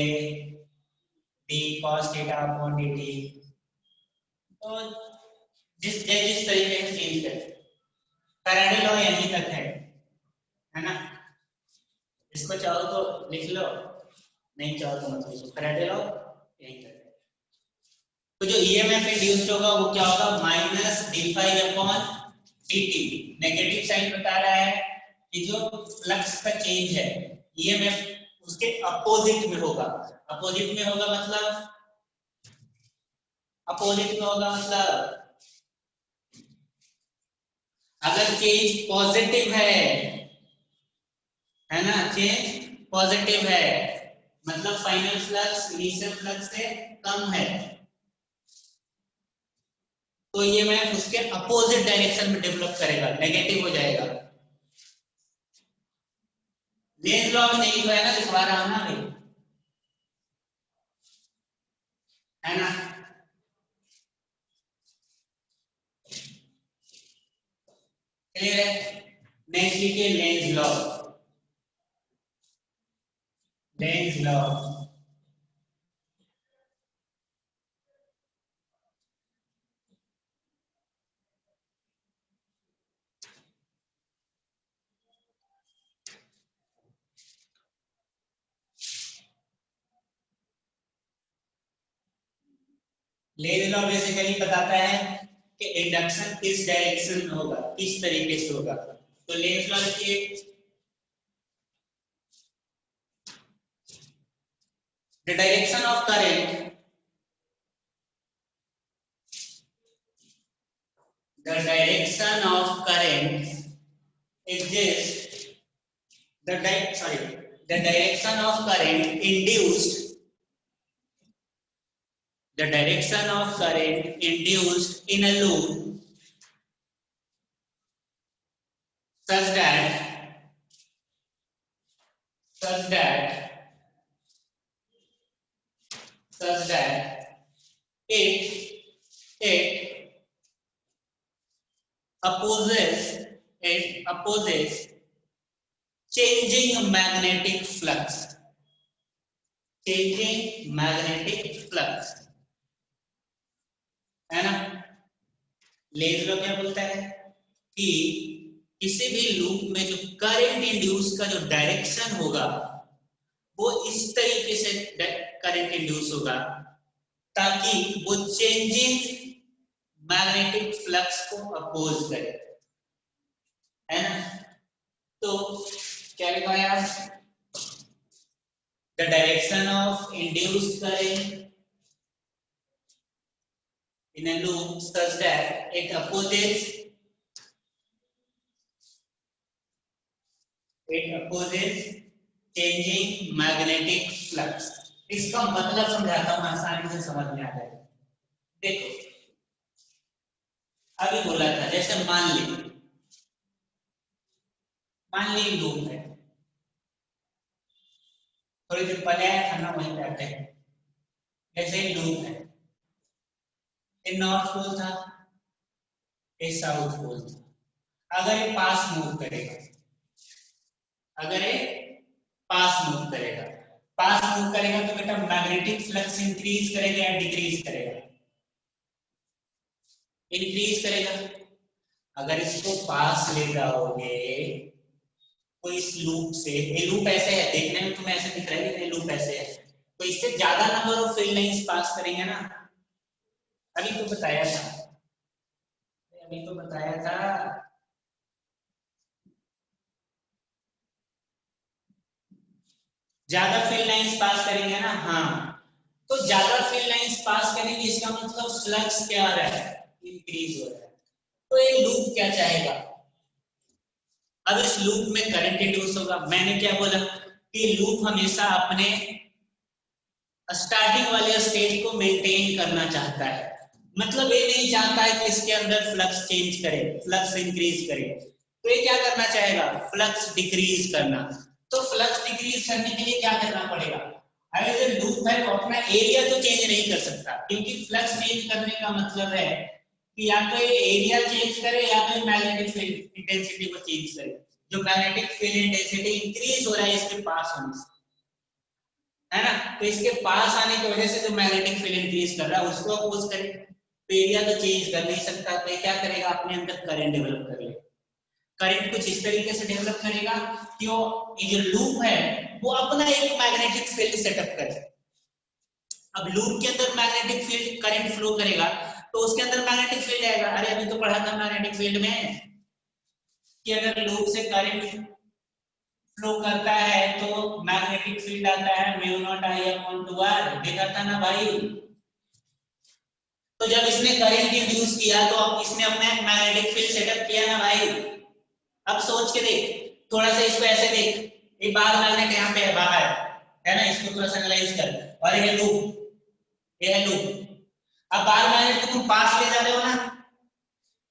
d cos theta upon dt। तो जिस जिस तरीके से चेंज करें, फैराडे लॉ यहीं तक है ना। इसको चाहो तो लिख लो, नहीं चाहो तो मत लिखो, फैराडे लॉ यहीं तक है। तो जो ईएमएफ इंड्यूस्ड होगा वो क्या होगा, minus D phi upon dt। Negative sign बता रहा है कि जो फ्लक्स का चेंज है ईएमएफ उसके अपोजिट में होगा। अपोजिट में होगा मतलब, अपोजिट में होगा मतलब अगर चेंज पॉजिटिव है ना, चेंज पॉजिटिव है मतलब फाइनल फ्लक्स इनिशियल फ्लक्स से कम है, तो ये मैं उसके अपोजिट डायरेक्शन में डेवलप करेगा, नेगेटिव हो जाएगा। लेंज लॉ में नहीं लिखा है ना, लिखवा रहा हूं ना अभी, है ना। क्लियर है। नेक्स्ट लिखिए Lenz law. Lenz law Lenz law basically बताता है कि इंडक्शन किस डायरेक्शन में होगा, किस तरीके से होगा। तो लेंज लॉ लिखिए, the direction of current, the direction of current exists, the direction of current induced, the direction of current induced in a loop such that such that such that it opposes changing magnetic flux, changing magnetic flux, है ना। Lenz law क्या बोलता है कि किसी भी loop में जो करंट इंड्यूस का जो डायरेक्शन होगा वो इस तरीके से करंट इंड्यूस होगा ताकि वो चेंजिंग मैग्नेटिक फ्लक्स को अपोज करे, है ना। तो क्या लिखा है, the direction of induced current in a loop such that it opposes changing magnetic flux। इसका मतलब समझाता हूं, आसानी से समझ में आ जाएगा। देखो अभी बोला था, जैसे मान ली मान ली लूप है, थोड़ी देर पहले आया था ना वहीं पे आते हैं। जैसे लूप है, ये नॉर्थ पोल था, ये साउथ पोल था। अगर ये पास मूव करेगा, अगर ये पास मूव करेगा, पास मूव करेगा तो बेटा मैग्नेटिक फ्लक्स इंक्रीज करेगा या डिक्रीज करेगा? इंक्रीज करेगा। अगर इसको पास ले जाओगे तो इस लूप से, ये लूप ऐसे है, देखने में तुम्हें ऐसे दिख रहा है कि लूप ऐसे है, तो इससे ज्यादा number of field lines pass करेंगे ना। अभी तो बताया था, अभी तो बताया था। ज्यादा फील्ड लाइंस पास करेंगे ना, हाँ। तो ज्यादा फील्ड लाइंस पास करेंगे इसका मतलब फ्लक्स क्या आ रहा है? इंक्रीज हो रहा है। तो ये लूप क्या चाहेगा? अब इस लूप में करंट इंड्यूस होगा। मैंने क्या बोला कि लूप हमेशा अपने स्टार्टिंग वाले स्टेज को मेंटेन करना चाहता है, मतलब ये नहीं चाहता है कि इसके अंदर फ्लक्स चेंज करे, फ्लक्स इंक्रीज करे। तो ये क्या करना चाहेगा? फ्लक्स डिक्रीज करना। तो फ्लक्स डिक्रीज करने के लिए क्या करना पड़ेगा? अगर जो लूप है वो अपना एरिया तो चेंज नहीं कर सकता, क्योंकि फ्लक्स चेंज करने का मतलब है कि या तो ये एरिया चेंज करे या तो मैग्नेटिक फील्ड इंटेंसिटी को चेंज करे। जो मैग्नेटिक फील्ड इंटेंसिटी इंक्रीज हो रहा है इसके पास होने से, है ना, तो इसके पास आने की वजह से जो मैग्नेटिक फील्ड इंक्रीज कर रहा है उसको अपोज करे। तो एरिया तो चेंज कर नहीं सकता, तो क्या करेगा? अपने अंदर करंट डेवलप कर लेगा। करंट कुछ इस तरीके से डेवलप करेगा कि वो ये जो लूप है वो अपना एक मैग्नेटिक फील्ड सेटअप करे। अब लूप के अंदर मैग्नेटिक फील्ड करंट फ्लो करेगा तो उसके अंदर मैग्नेटिक फील्ड आएगा। अरे अभी तो पढ़ा था मैग्नेटिक फील्ड में कि अगर लूप से करंट फ्लो करता है तो मैग्नेटिक फील्ड आता है mu not I upon 2r, देखा था ना भाई। तो जब इसने करंट इंड्यूस किया तो अब इसने अपना एक मैग्नेटिक फील्ड सेटअप किया ना भाई। अब सोच के देख, थोड़ा सा इसको ऐसे देख, ये बाहर मैग्नेट यहाँ पे है, बाहर है ना, इसको थोड़ा सा एनालाइज कर। और ये लूप, ये है लूप। अब बाहर मैग्नेट को तुम पास ले जा रहे हो ना,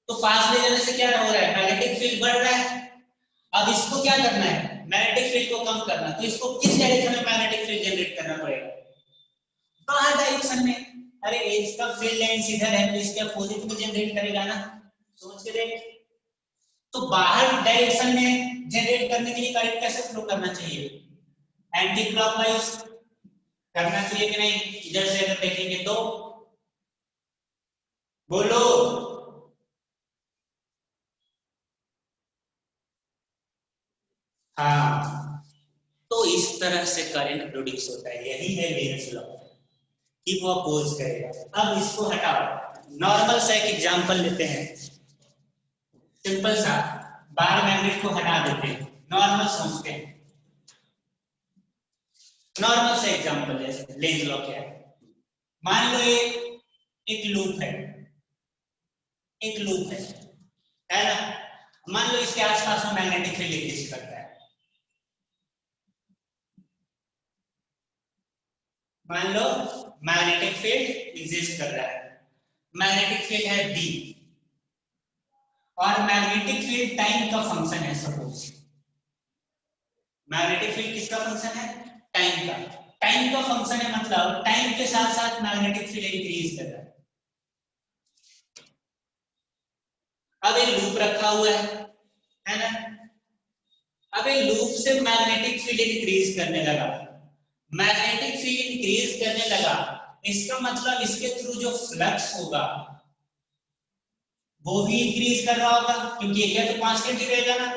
तो पास ले जाने से क्या हो रहा है? मैग्नेटिक फील्ड बढ़ रहा है। अब इसको क्या करना है? मैग्नेटिक फील्ड को कम करना। तो इसको किस डायरेक्शन में मैग्नेटिक फील्ड जनरेट करना पड़ेगा? बाहर डायरेक्शन में। अरे इसका फील्ड लाइन इधर है तो इसके अपोजिट में जनरेट करेगा ना। सोच के देख। तो बाहर डायरेक्शन में जनरेट करने के लिए करंट कैसे फ्लो करना चाहिए? एंटी क्लॉकवाइज करना चाहिए कि नहीं? इधर से अगर देखेंगे तो बोलो। हाँ, तो इस तरह से करंट प्रोड्यूस होता है, यही है लेंज लॉ कि वो अपोज करेगा। अब इसको हटाओ, नॉर्मल सा एक एग्जांपल लेते हैं, सिंपल सा। बार मैग्नेट को हटा देते हैं, नॉर्मल समझते हैं। नॉर्मल सा एग्जांपल जैसे लेंज लॉ क्या है। मान लो ये एक लूप है, एक लूप है ना। मान लो इसके आसपास में मैग्नेटिक फील्ड एग्जिस्ट करता है। मान लो मैग्नेटिक फील्ड एग्जिस्ट कर रहा है, मैग्नेटिक फील्ड है बी, और मैग्नेटिक फील्ड टाइम का फंक्शन है सपोज। मैग्नेटिक फील्ड किसका फंक्शन है? टाइम का। टाइम का फंक्शन है मतलब टाइम के साथ साथ मैग्नेटिक फील्ड इंक्रीज कर रहा है। अब एक लूप रखा हुआ है ना। अब एक लूप से मैग्नेटिक फील्ड इंक्रीज करने लगा, मैग्नेटिक फील्ड इंक्रीज करने लगा, इसका मतलब इसके थ्रू जो फ्लक्स होगा वो भी इंक्रीज कर रहा होगा, क्योंकि एरिया तो कांस्टेंट ही रहेगा ना।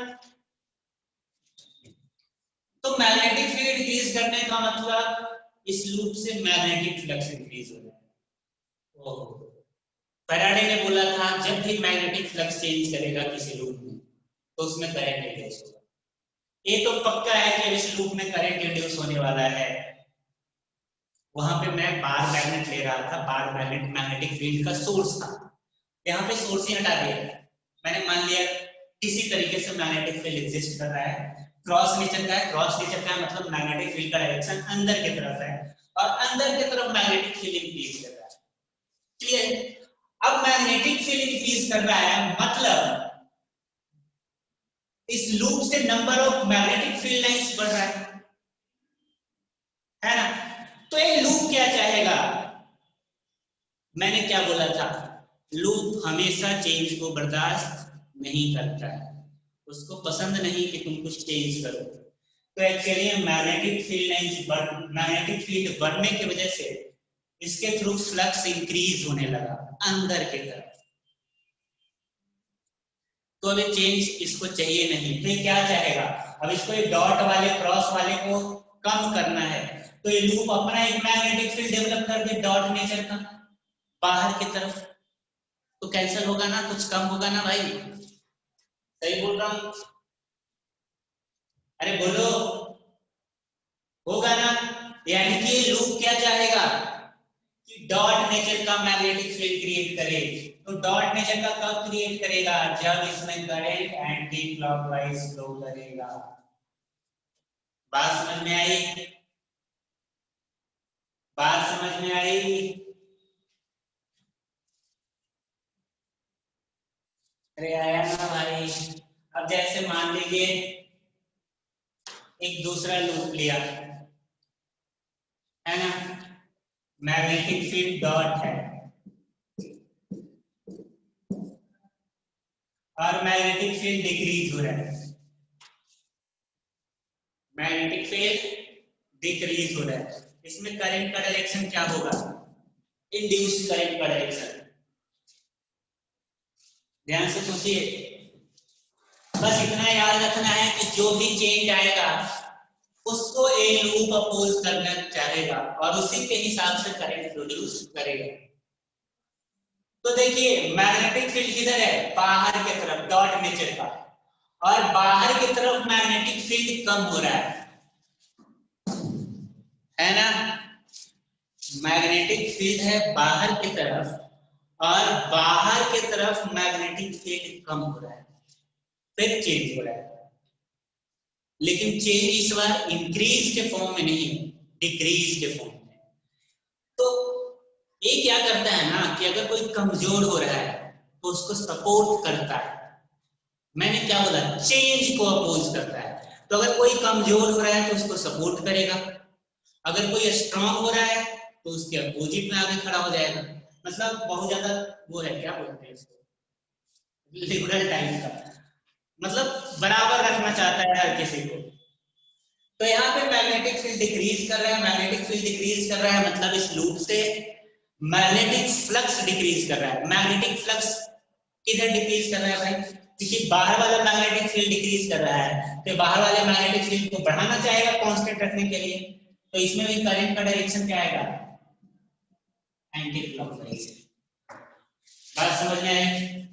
तो मैग्नेटिक फील्ड इंक्रीज करने का मतलब इस लूप से मैग्नेटिक फ्लक्स इंक्रीज हो रहा है। ओहो, फैराडे ने बोला था जब भी मैग्नेटिक फ्लक्स चेंज करेगा किसी लूप में तो उसमें करंट इंड्यूस होगा। ये तो पक्का है कि इस लूप में करंट इंड्यूस होने वाला है। वहां पे मैं बार मैग्नेट ले रहा था, बार मैग्नेट मैग्नेटिक फील्ड का सोर्स था, यहाँ पे सोर्स ही हटा दिया। मैंने मान लिया किसी तरीके से मैग्नेटिक फील्ड एग्जिस्ट कर रहा है, क्रॉस नेचर का है। क्रॉस नेचर का मतलब मैग्नेटिक फील्ड का डायरेक्शन अंदर की तरफ है और अंदर की तरफ मैग्नेटिक फील्ड इंक्रीज कर रहा है। क्लियर? अब मैग्नेटिक फील्ड इंक्रीज कर रहा है मतलब इस लूप से number of magnetic field lines बढ़ रहा है ना। तो ये लूप क्या चाहेगा, मैंने क्या बोला था, लूप हमेशा चेंज को बर्दाश्त नहीं करता है, उसको पसंद नहीं कि तुम कुछ चेंज करो। तो actually magnetic field lines magnetic field बढ़ने की वजह से इसके थ्रू फ्लक्स इंक्रीज होने लगा अंदर की तरफ। तो अभी चेंज इसको चाहिए नहीं, तो क्या चाहेगा, अब इसको ये डॉट वाले क्रॉस वाले को कम करना है, तो ये लूप अपना एक मैग्नेटिक फील्ड डेवलप कर दे डॉट नेचर का बाहर की तरफ, तो कैंसिल होगा ना, कुछ कम होगा ना भाई, सही बोल रहा हूं, अरे बोलो, होगा ना। यानी कि ये लूप क्या चाहेगा कि डॉट नेचर का मैग्नेटिक फील्ड क्रिएट करे। तो डॉट नेचर का कब क्रिएट करेगा, जब इसमें करंट एंटी क्लॉकवाइज फ्लो करेगा। बात समझ में आई, बात समझ में आई। अरे आया ना भाई। अब जैसे मान लीजिए एक दूसरा लूप लिया है ना, मैग्नेटिक फील्ड डॉट है और मैग्नेटिक फील्ड डिक्रीज हो रहा है, मैग्नेटिक फील्ड डिक्रीज हो रहा है, इसमें करंट का डायरेक्शन क्या होगा, इंड्यूस्ड करंट का डायरेक्शन। ध्यान से सोचिए, बस इतना याद रखना है कि जो भी चेंज आएगा उसको ए लूप अपोज करना चाहेगा और उसी के हिसाब से करंट प्रोड्यूस करेगा। तो देखिए मैग्नेटिक फील्ड किधर है, बाहर की तरफ डॉट नेचर का, और बाहर की तरफ मैग्नेटिक फील्ड कम हो रहा है ना, मैग्नेटिक फील्ड है बाहर की तरफ और बाहर की तरफ मैग्नेटिक फील्ड कम हो रहा है, फिर चेंज हो रहा है, लेकिन चेंज इस बार इंक्रीज के फॉर्म में नहीं, डिक्रीज के फॉर्म में। तो ये क्या करता है ना कि अगर कोई कमजोर हो रहा है तो उसको सपोर्ट करता है, मैंने क्या बोला, चेंज को अपोज करता है। तो अगर कोई कमजोर हो रहा है तो उसको सपोर्ट करेगा, अगर कोई स्ट्रांग हो रहा है तो उसके अपोजिट में आगे खड़ा हो जाएगा। मतलब बहुत ज्यादा वो है, क्या बोलते हैं इसको, लिबरल टाइप का, मतलब बराबर रखना चाहता है हर किसी को। तो यहाँ पे मैग्नेटिक फील्ड डिक्रीज कर रहा है, मैग्नेटिक फील्ड डिक्रीज कर रहा है, मतलब इस लूप से मैग्नेटिक फ्लक्स डिक्रीज कर रहा है। मैग्नेटिक फ्लक्स किधर डिक्रीज कर रहा है भाई, क्योंकि बाहर वाला मैग्नेटिक फील्ड डिक्रीज कर रहा है, तो बाहर वाले मैग्नेटिक फील्ड को बढ़ाना चाहेगा कांस्टेंट रखने के लिए, तो इसमें भी करंट का डायरेक्शन क्या आएगा, एंटी क्लॉकवाइज। बात समझ में आई,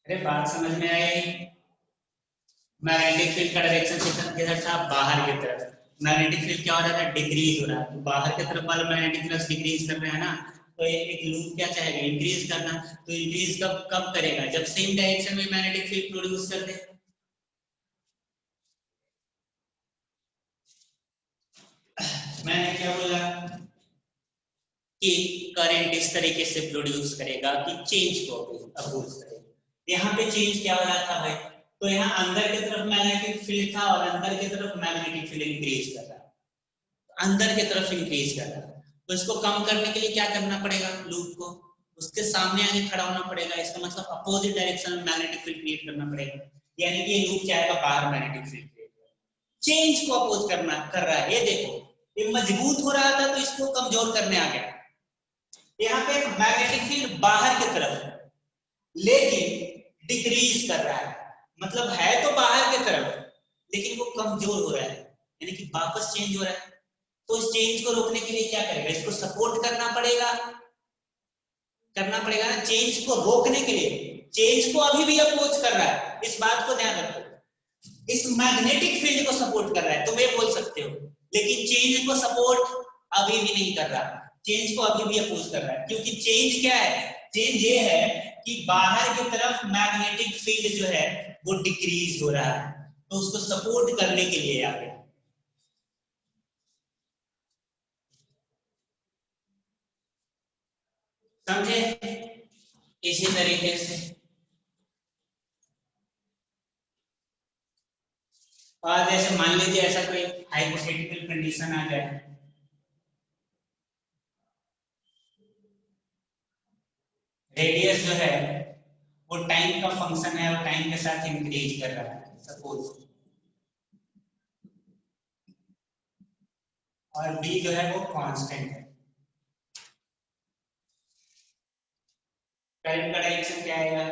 अरे बात समझ में आई। मैग्नेटिक फील्ड का डायरेक्शन किधर था, बाहर की तरफ, मैग्नेटिक फील्ड क्या हो रहा था, डिक्रीज हो रहा है, तो बाहर की तरफ वाला मैग्नेटिक फ्लक्स डिक्रीज कर रहा है ना, तो एक लूप क्या चाहेगा, इंक्रीज करना। तो इंक्रीज कब कब करेगा, जब सेम डायरेक्शन में मैग्नेटिक फील्ड प्रोड्यूस कर दे। मैंने क्या बोला कि करंट इस तरीके से प्रोड्यूस करेगा कि चेंज को अपोज करेगा। यहाँ पे चेंज क्या हो रहा था भाई, तो यहाँ अंदर की तरफ मैग्नेटिक फील्ड था और अंदर की तरफ मैग्नेटिक फील्ड इंक्रीज कर रहा है, अंदर की तरफ इंक्रीज कर रहा है, तो इसको कम करने के लिए क्या करना पड़ेगा, लूप को उसके सामने आगे खड़ा होना पड़ेगा, इसका मतलब अपोजिट डायरेक्शन में मैग्नेटिक फील्ड क्रिएट करना पड़ेगा, यानी कि ये लूप चाहेगा बाहर मैग्नेटिक फील्ड क्रिएट करना, चेंज को अपोज करना कर रहा है। ये देखो ये मजबूत हो रहा था तो इसको कमजोर करने आ गया, यहाँ पे मैग्नेटिक फील्ड बाहर की तरफ है लेकिन डिक्रीज कर रहा है, मतलब है तो बाहर की तरफ लेकिन वो कमजोर हो रहा है, यानी कि वापस चेंज हो रहा है। तो इस चेंज को रोकने के लिए क्या करेगा, इसको सपोर्ट करना पड़ेगा ना, चेंज को रोकने के लिए। चेंज को अभी भी अपोज कर रहा है, इस बात को ध्यान रखो, इस मैग्नेटिक फील्ड को सपोर्ट कर रहा है, तुम ये बोल सकते हो, लेकिन चेंज को सपोर्ट अभी भी नहीं कर रहा, चेंज को अभी भी अपोज कर रहा है, क्योंकि चेंज क्या है, चेंज ये है कि बाहर की तरफ मैग्नेटिक फील्ड जो है वो डिक्रीज हो रहा है, तो उसको सपोर्ट करने के लिए आगे। समझे, इसी तरीके से और जैसे मान लीजिए ऐसा कोई हाइपोथेटिकल कंडीशन आ जाए, रेडियस जो है वो टाइम का फंक्शन है और टाइम के साथ इंक्रीज कर रहा है सपोज, और बी जो है वो कांस्टेंट है। करंट का डायरेक्शन क्या आएगा,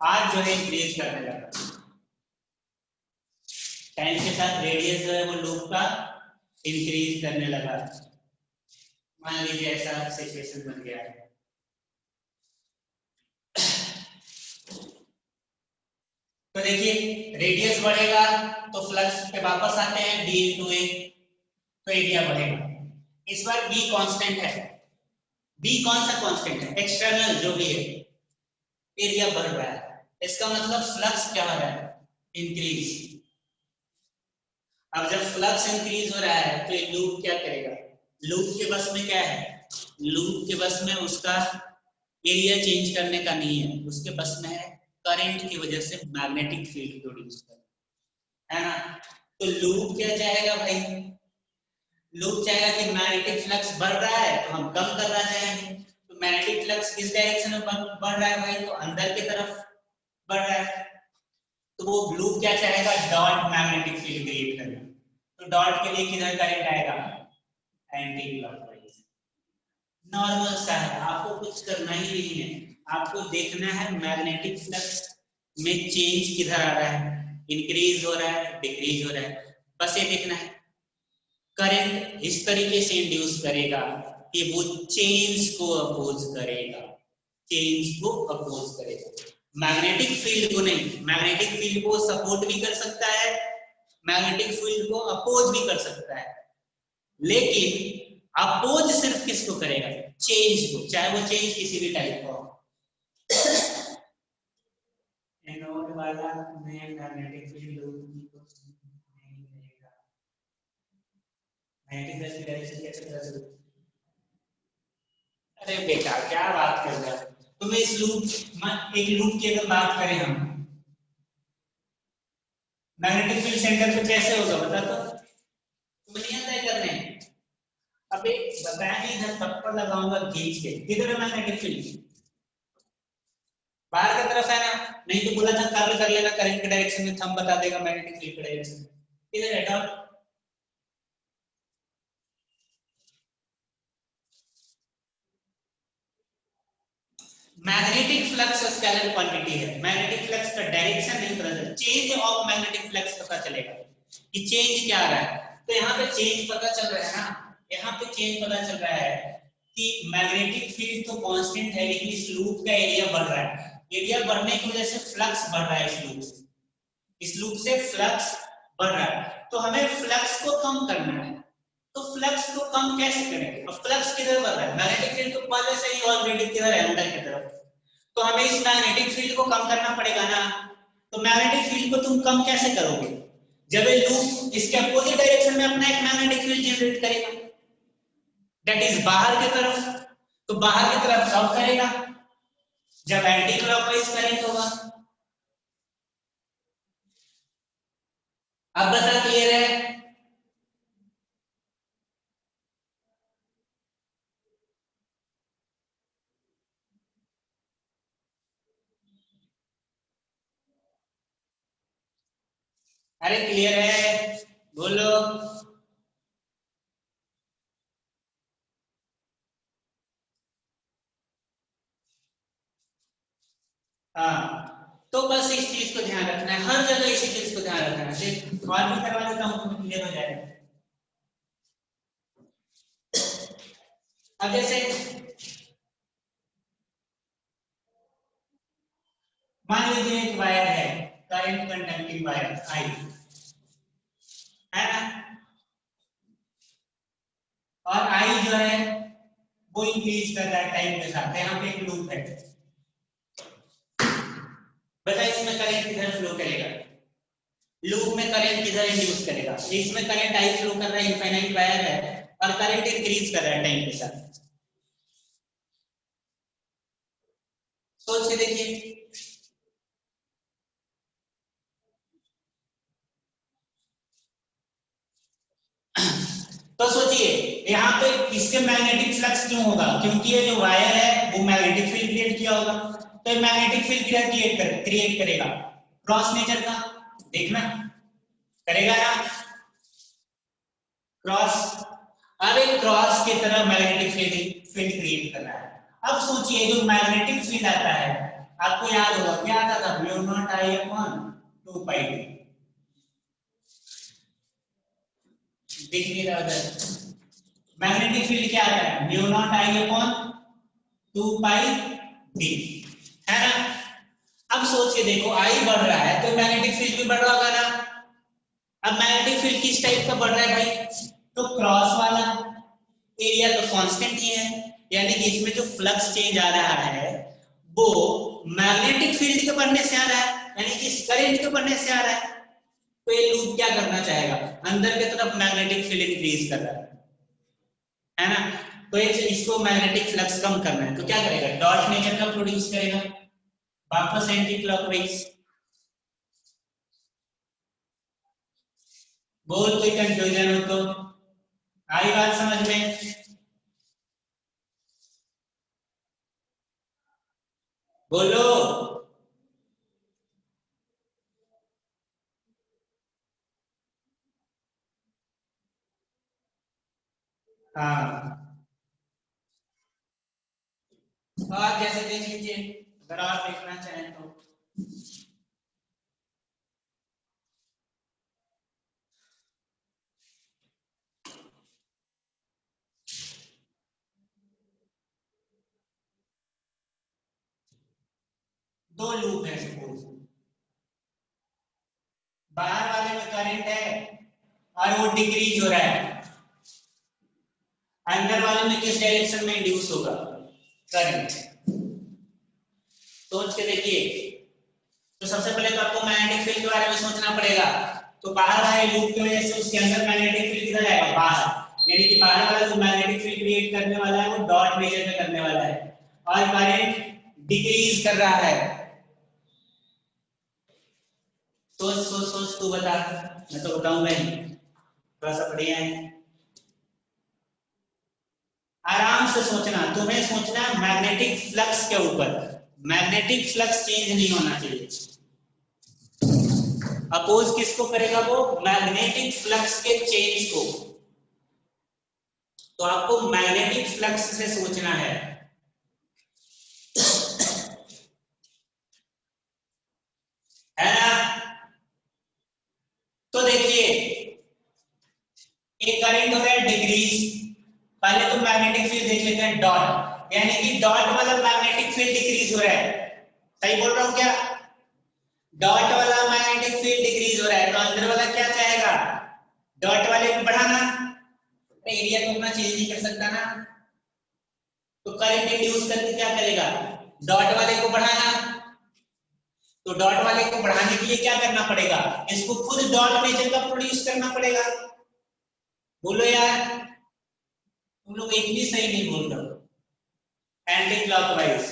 आर जो है इंक्रीज करने लगा, टाइम के साथ रेडियस जो है वो लूप का इंक्रीज करने लगा। मान लीजिए ऐसा सिचुएशन बन गया है। तो देखिए रेडियस बढ़ेगा तो फ्लक्स पे वापस आते हैं डी इंटू ए, तो एरिया बढ़ेगा। इस बार बी कांस्टेंट है, बी कौन सा कांस्टेंट है, एक्सटर्नल जो भी है, एरिया बढ़ रहा है, इसका मतलब फ्लक्स क्या हो रहा है, इंक्रीज। अब जब फ्लक्स इंक्रीज हो रहा है तो ये लूप क्या करेगा, लूप के बस में क्या है, लूप के बस में उसका एरिया चेंज करने का नहीं है, उसके बस में है करंट की वजह से मैग्नेटिक फील्ड प्रोड्यूस करना, है ना। तो लूप क्या चाहेगा भाई, लूप चाहेगा कि मैग्नेटिक फ्लक्स बढ़ रहा है तो हम कम करना चाहेंगे, तो मैग्नेटिक फ्लक्स किस डायरेक्शन में बढ़ रहा है भाई, तो अंदर की तरफ बढ़ रहा है, तो वो लूप क्या चाहेगा, डॉट मैग्नेटिक फील्ड क्रिएट करना। तो डॉट के लिए किधर करंट आएगा, एंटी क्लॉकवाइज। नॉर्मल सा है, आपको कुछ करना ही नहीं है, आपको देखना है मैग्नेटिक फ्लक्स में चेंज किधर आ रहा है, इंक्रीज हो रहा है डिक्रीज हो रहा है, बस ये देखना है। करंट इस तरीके से इंड्यूस करेगा कि वो चेंज को अपोज करेगा, चेंज को अपोज करेगा, मैग्नेटिक फील्ड को नहीं। मैग्नेटिक फील्ड को सपोर्ट भी कर सकता है, मैग्नेटिक फील्ड को अपोज भी कर सकता है, लेकिन अपोज सिर्फ किसको करेगा, चेंज को, चाहे वो चेंज किसी भी टाइप का हो। एनोड वाला में मैग्नेटिक फील्ड नहीं रहेगा, मैग्नेटिक फील्ड की डायरेक्शन कैसे पता चलेगी, अरे बेटा क्या बात कर रहे हो तुम, इस लूप, एक लूप की अगर बात करें हम, मैग्नेटिक फील्ड सेंटर पे कैसे होगा बता तो, तुम्हें नहीं आता है करने, अबे बताया नहीं, इधर थप्पड़ लगाऊंगा खींच के, किधर है मैग्नेटिक फील्ड, बाहर की तरफ है ना, नहीं तो बोला था कर्ल कर लेना करंट के डायरेक्शन में, थंब बता देगा मैग्नेटिक फील्ड के डायरेक्शन में, किधर है dot. Magnetic flux scalar quantity है, मैग्नेटिक फ्लक्स का डायरेक्शन नहीं पता चलेगा, चेंज ऑफ मैग्नेटिक फ्लक्स पता चलेगा कि चेंज क्या आ रहा है। तो यहाँ पे चेंज पता चल रहा है ना, यहाँ पे चेंज पता चल रहा है कि मैग्नेटिक फील्ड तो कांस्टेंट है लेकिन इस लूप का एरिया बढ़ रहा है, एरिया बढ़ने की वजह से फ्लक्स बढ़ रहा है, इस लूप से फ्लक्स बढ़ रहा है, तो हमें फ्लक्स को कम करना है। तो फ्लक्स को कम कैसे करेंगे, अब फ्लक्स किधर बढ़ रहा है, मैग्नेटिक फील्ड तो पहले से ही ऑलरेडी किधर है, अंदर की तरफ, तो हमें इस मैग्नेटिक फील्ड को कम करना पड़ेगा ना। तो मैग्नेटिक फील्ड को तुम कम कैसे करोगे, जब ये लूप इसके अपोजिट डायरेक्शन में अपना एक मैग्नेटिक फील्ड जनरेट करेगा, दैट इज बाहर की तरफ, तो बाहर की तरफ कब करेगा, जब एंटी क्लॉकवाइज करंट होगा। अब बता क्लियर है, अरे क्लियर है बोलो। हाँ तो बस इस चीज को ध्यान रखना है, हर जगह इसी चीज को ध्यान रखना है, और भी करवा देता हूँ तुम्हें क्लियर हो जाएगा। अब जैसे मान लीजिए एक वायर है, करंट कंडक्टिंग वायर आई, है ना, और आई जो है वो इंक्रीज कर रहा है टाइम के साथ, यहाँ पे एक लूप है, बता इसमें करंट किधर फ्लो करेगा, लूप में करंट किधर इंड्यूस करेगा, इसमें करंट आई फ्लो कर रहा है, इनफाइनाइट वायर है और करंट इंक्रीज कर रहा है टाइम के साथ, सोच के देखिए। यहाँ पे इसके मैग्नेटिक फ्लक्स क्यों होगा, क्योंकि ये जो वायर है वो मैग्नेटिक फील्ड क्रिएट किया होगा, तो ये मैग्नेटिक फील्ड क्रिएट करेगा क्रॉस नेचर का, देखना करेगा ना क्रॉस। अब एक क्रॉस की तरह मैग्नेटिक फील्ड क्रिएट कर रहा है। अब सोचिए जो मैग्नेटिक फील्ड आता है, आपको याद होगा क्या आता था, mu not I upon 2 pi D, दिख नहीं रहा उधर, मैग्नेटिक फील्ड क्या आता है, mu not I upon 2 pi D, है ना। अब सोचिए देखो आई बढ़ रहा है तो मैग्नेटिक फील्ड भी बढ़ रहा होगा ना। अब मैग्नेटिक फील्ड किस टाइप का बढ़ रहा है भाई, तो क्रॉस वाला, एरिया तो कांस्टेंट ही है, यानी कि इसमें जो फ्लक्स चेंज आ रहा है वो मैग्नेटिक फील्ड के बढ़ने से आ रहा है, यानी कि इस करंट के बढ़ने से आ रहा है। तो ये लूप क्या करना चाहेगा, अंदर की तरफ मैग्नेटिक फील्ड इंक्रीज कर रहा है ना। तो इसको मैग्नेटिक फ्लक्स कम करना है तो क्या करेगा, डॉट नेचर का प्रोड्यूस करेगा, वापस एंटी क्लॉकवाइज। बहुत कोई कंफ्यूजन हो तो आई बात समझ में, बोलो। हाँ आप जैसे देख लीजिए, अगर आप देखना चाहें तो दो लूप है, सपोज बाहर वाले में करंट है और वो डिक्रीज हो रहा है, अंदर वाले में किस डायरेक्शन में इंड्यूस होगा करंट, सोच के देखिए। तो सबसे पहले तो आपको मैग्नेटिक फील्ड के बारे में सोचना पड़ेगा। तो बाहर वाले लूप की वजह से उसके अंदर मैग्नेटिक फील्ड किधर जाएगा, बाहर, यानी कि बाहर वाला जो मैग्नेटिक फील्ड क्रिएट करने वाला है वो डॉट नेचर में करने वाला है और करंट डिक्रीज कर रहा है। सोच सोच सोच तू बता, मैं तो बताऊंगा ही, थोड़ा सा बढ़िया है, आराम से सोचना, तुम्हें सोचना मैग्नेटिक फ्लक्स के ऊपर, मैग्नेटिक फ्लक्स चेंज नहीं होना चाहिए। अपोज किसको करेगा, वो मैग्नेटिक फ्लक्स के चेंज को। तो आपको मैग्नेटिक फ्लक्स से सोचना है ना। तो देखिए एक करंट हो रहा है डिक्रीज, पहले तो मैग्नेटिक फील्ड देख लेते हैं डॉट, यानी कि डॉट वाला मैग्नेटिक फील्ड डिक्रीज हो रहा है, सही बोल रहा हूं क्या, डॉट वाला मैग्नेटिक फील्ड डिक्रीज हो रहा है तो अंदर वाला क्या चाहेगा, डॉट वाले को बढ़ाना, एरिया को अपना चेंज नहीं कर सकता ना, तो करंट इंड्यूस करके क्या करेगा, डॉट वाले को बढ़ाना। तो डॉट वाले को बढ़ाने के लिए क्या करना पड़ेगा, इसको खुद डॉट नेचर का प्रोड्यूस करना पड़ेगा। बोलो यार, तुम लोग एक भी सही नहीं बोल रहे हो, एंटी क्लॉकवाइज।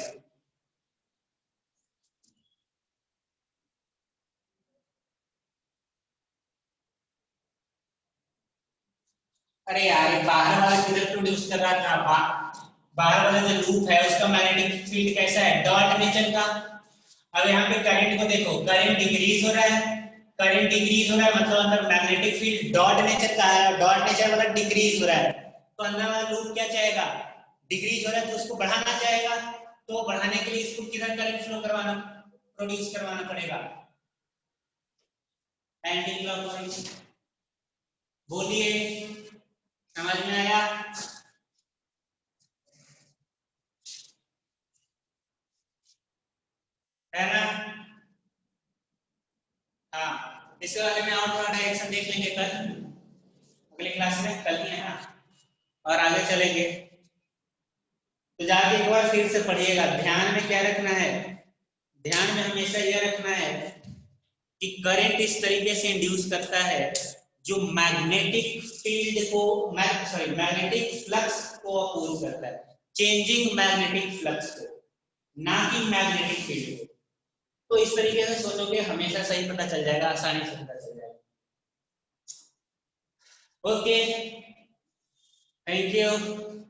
अरे यार बाहर वाला किधर प्रोड्यूस कर रहा था, बाहर वाला जो लूप है उसका मैग्नेटिक फील्ड कैसा है, डॉट नेचर का। अब यहाँ पे करंट को देखो, करंट डिक्रीज हो रहा है, करंट डिक्रीज हो रहा है मतलब अंदर मैग्नेटिक फील्ड डॉट नेचर का है, डॉट नेचर वाला डिक्रीज हो रहा है, तो अंदर वाला लूप क्या चाहेगा, डिक्रीज हो रहा है तो उसको बढ़ाना चाहेगा, तो बढ़ाने के लिए इसको किधर करंट फ्लो करवाना, प्रोड्यूस करवाना पड़ेगा, एंटी क्लॉकवाइज। बोलिए, समझ में आया। है ना। हाँ इसके बारे में और थोड़ा डायरेक्शन देख लेंगे कल, अगली क्लास में, कल ही है ना, और आगे चलेंगे। तो जाके एक बार फिर से पढ़िएगा, ध्यान में क्या रखना है, ध्यान में हमेशा यह रखना है कि करंट इस तरीके से इंड्यूस करता है जो मैग्नेटिक फील्ड को, मैग्नेटिक फ्लक्स को अपोज करता है, चेंजिंग मैग्नेटिक फ्लक्स को, ना कि मैग्नेटिक फील्ड को। तो इस तरीके से सोचोगे हमेशा सही पता चल जाएगा, आसानी से पता चल जाएगा। Okay thank you.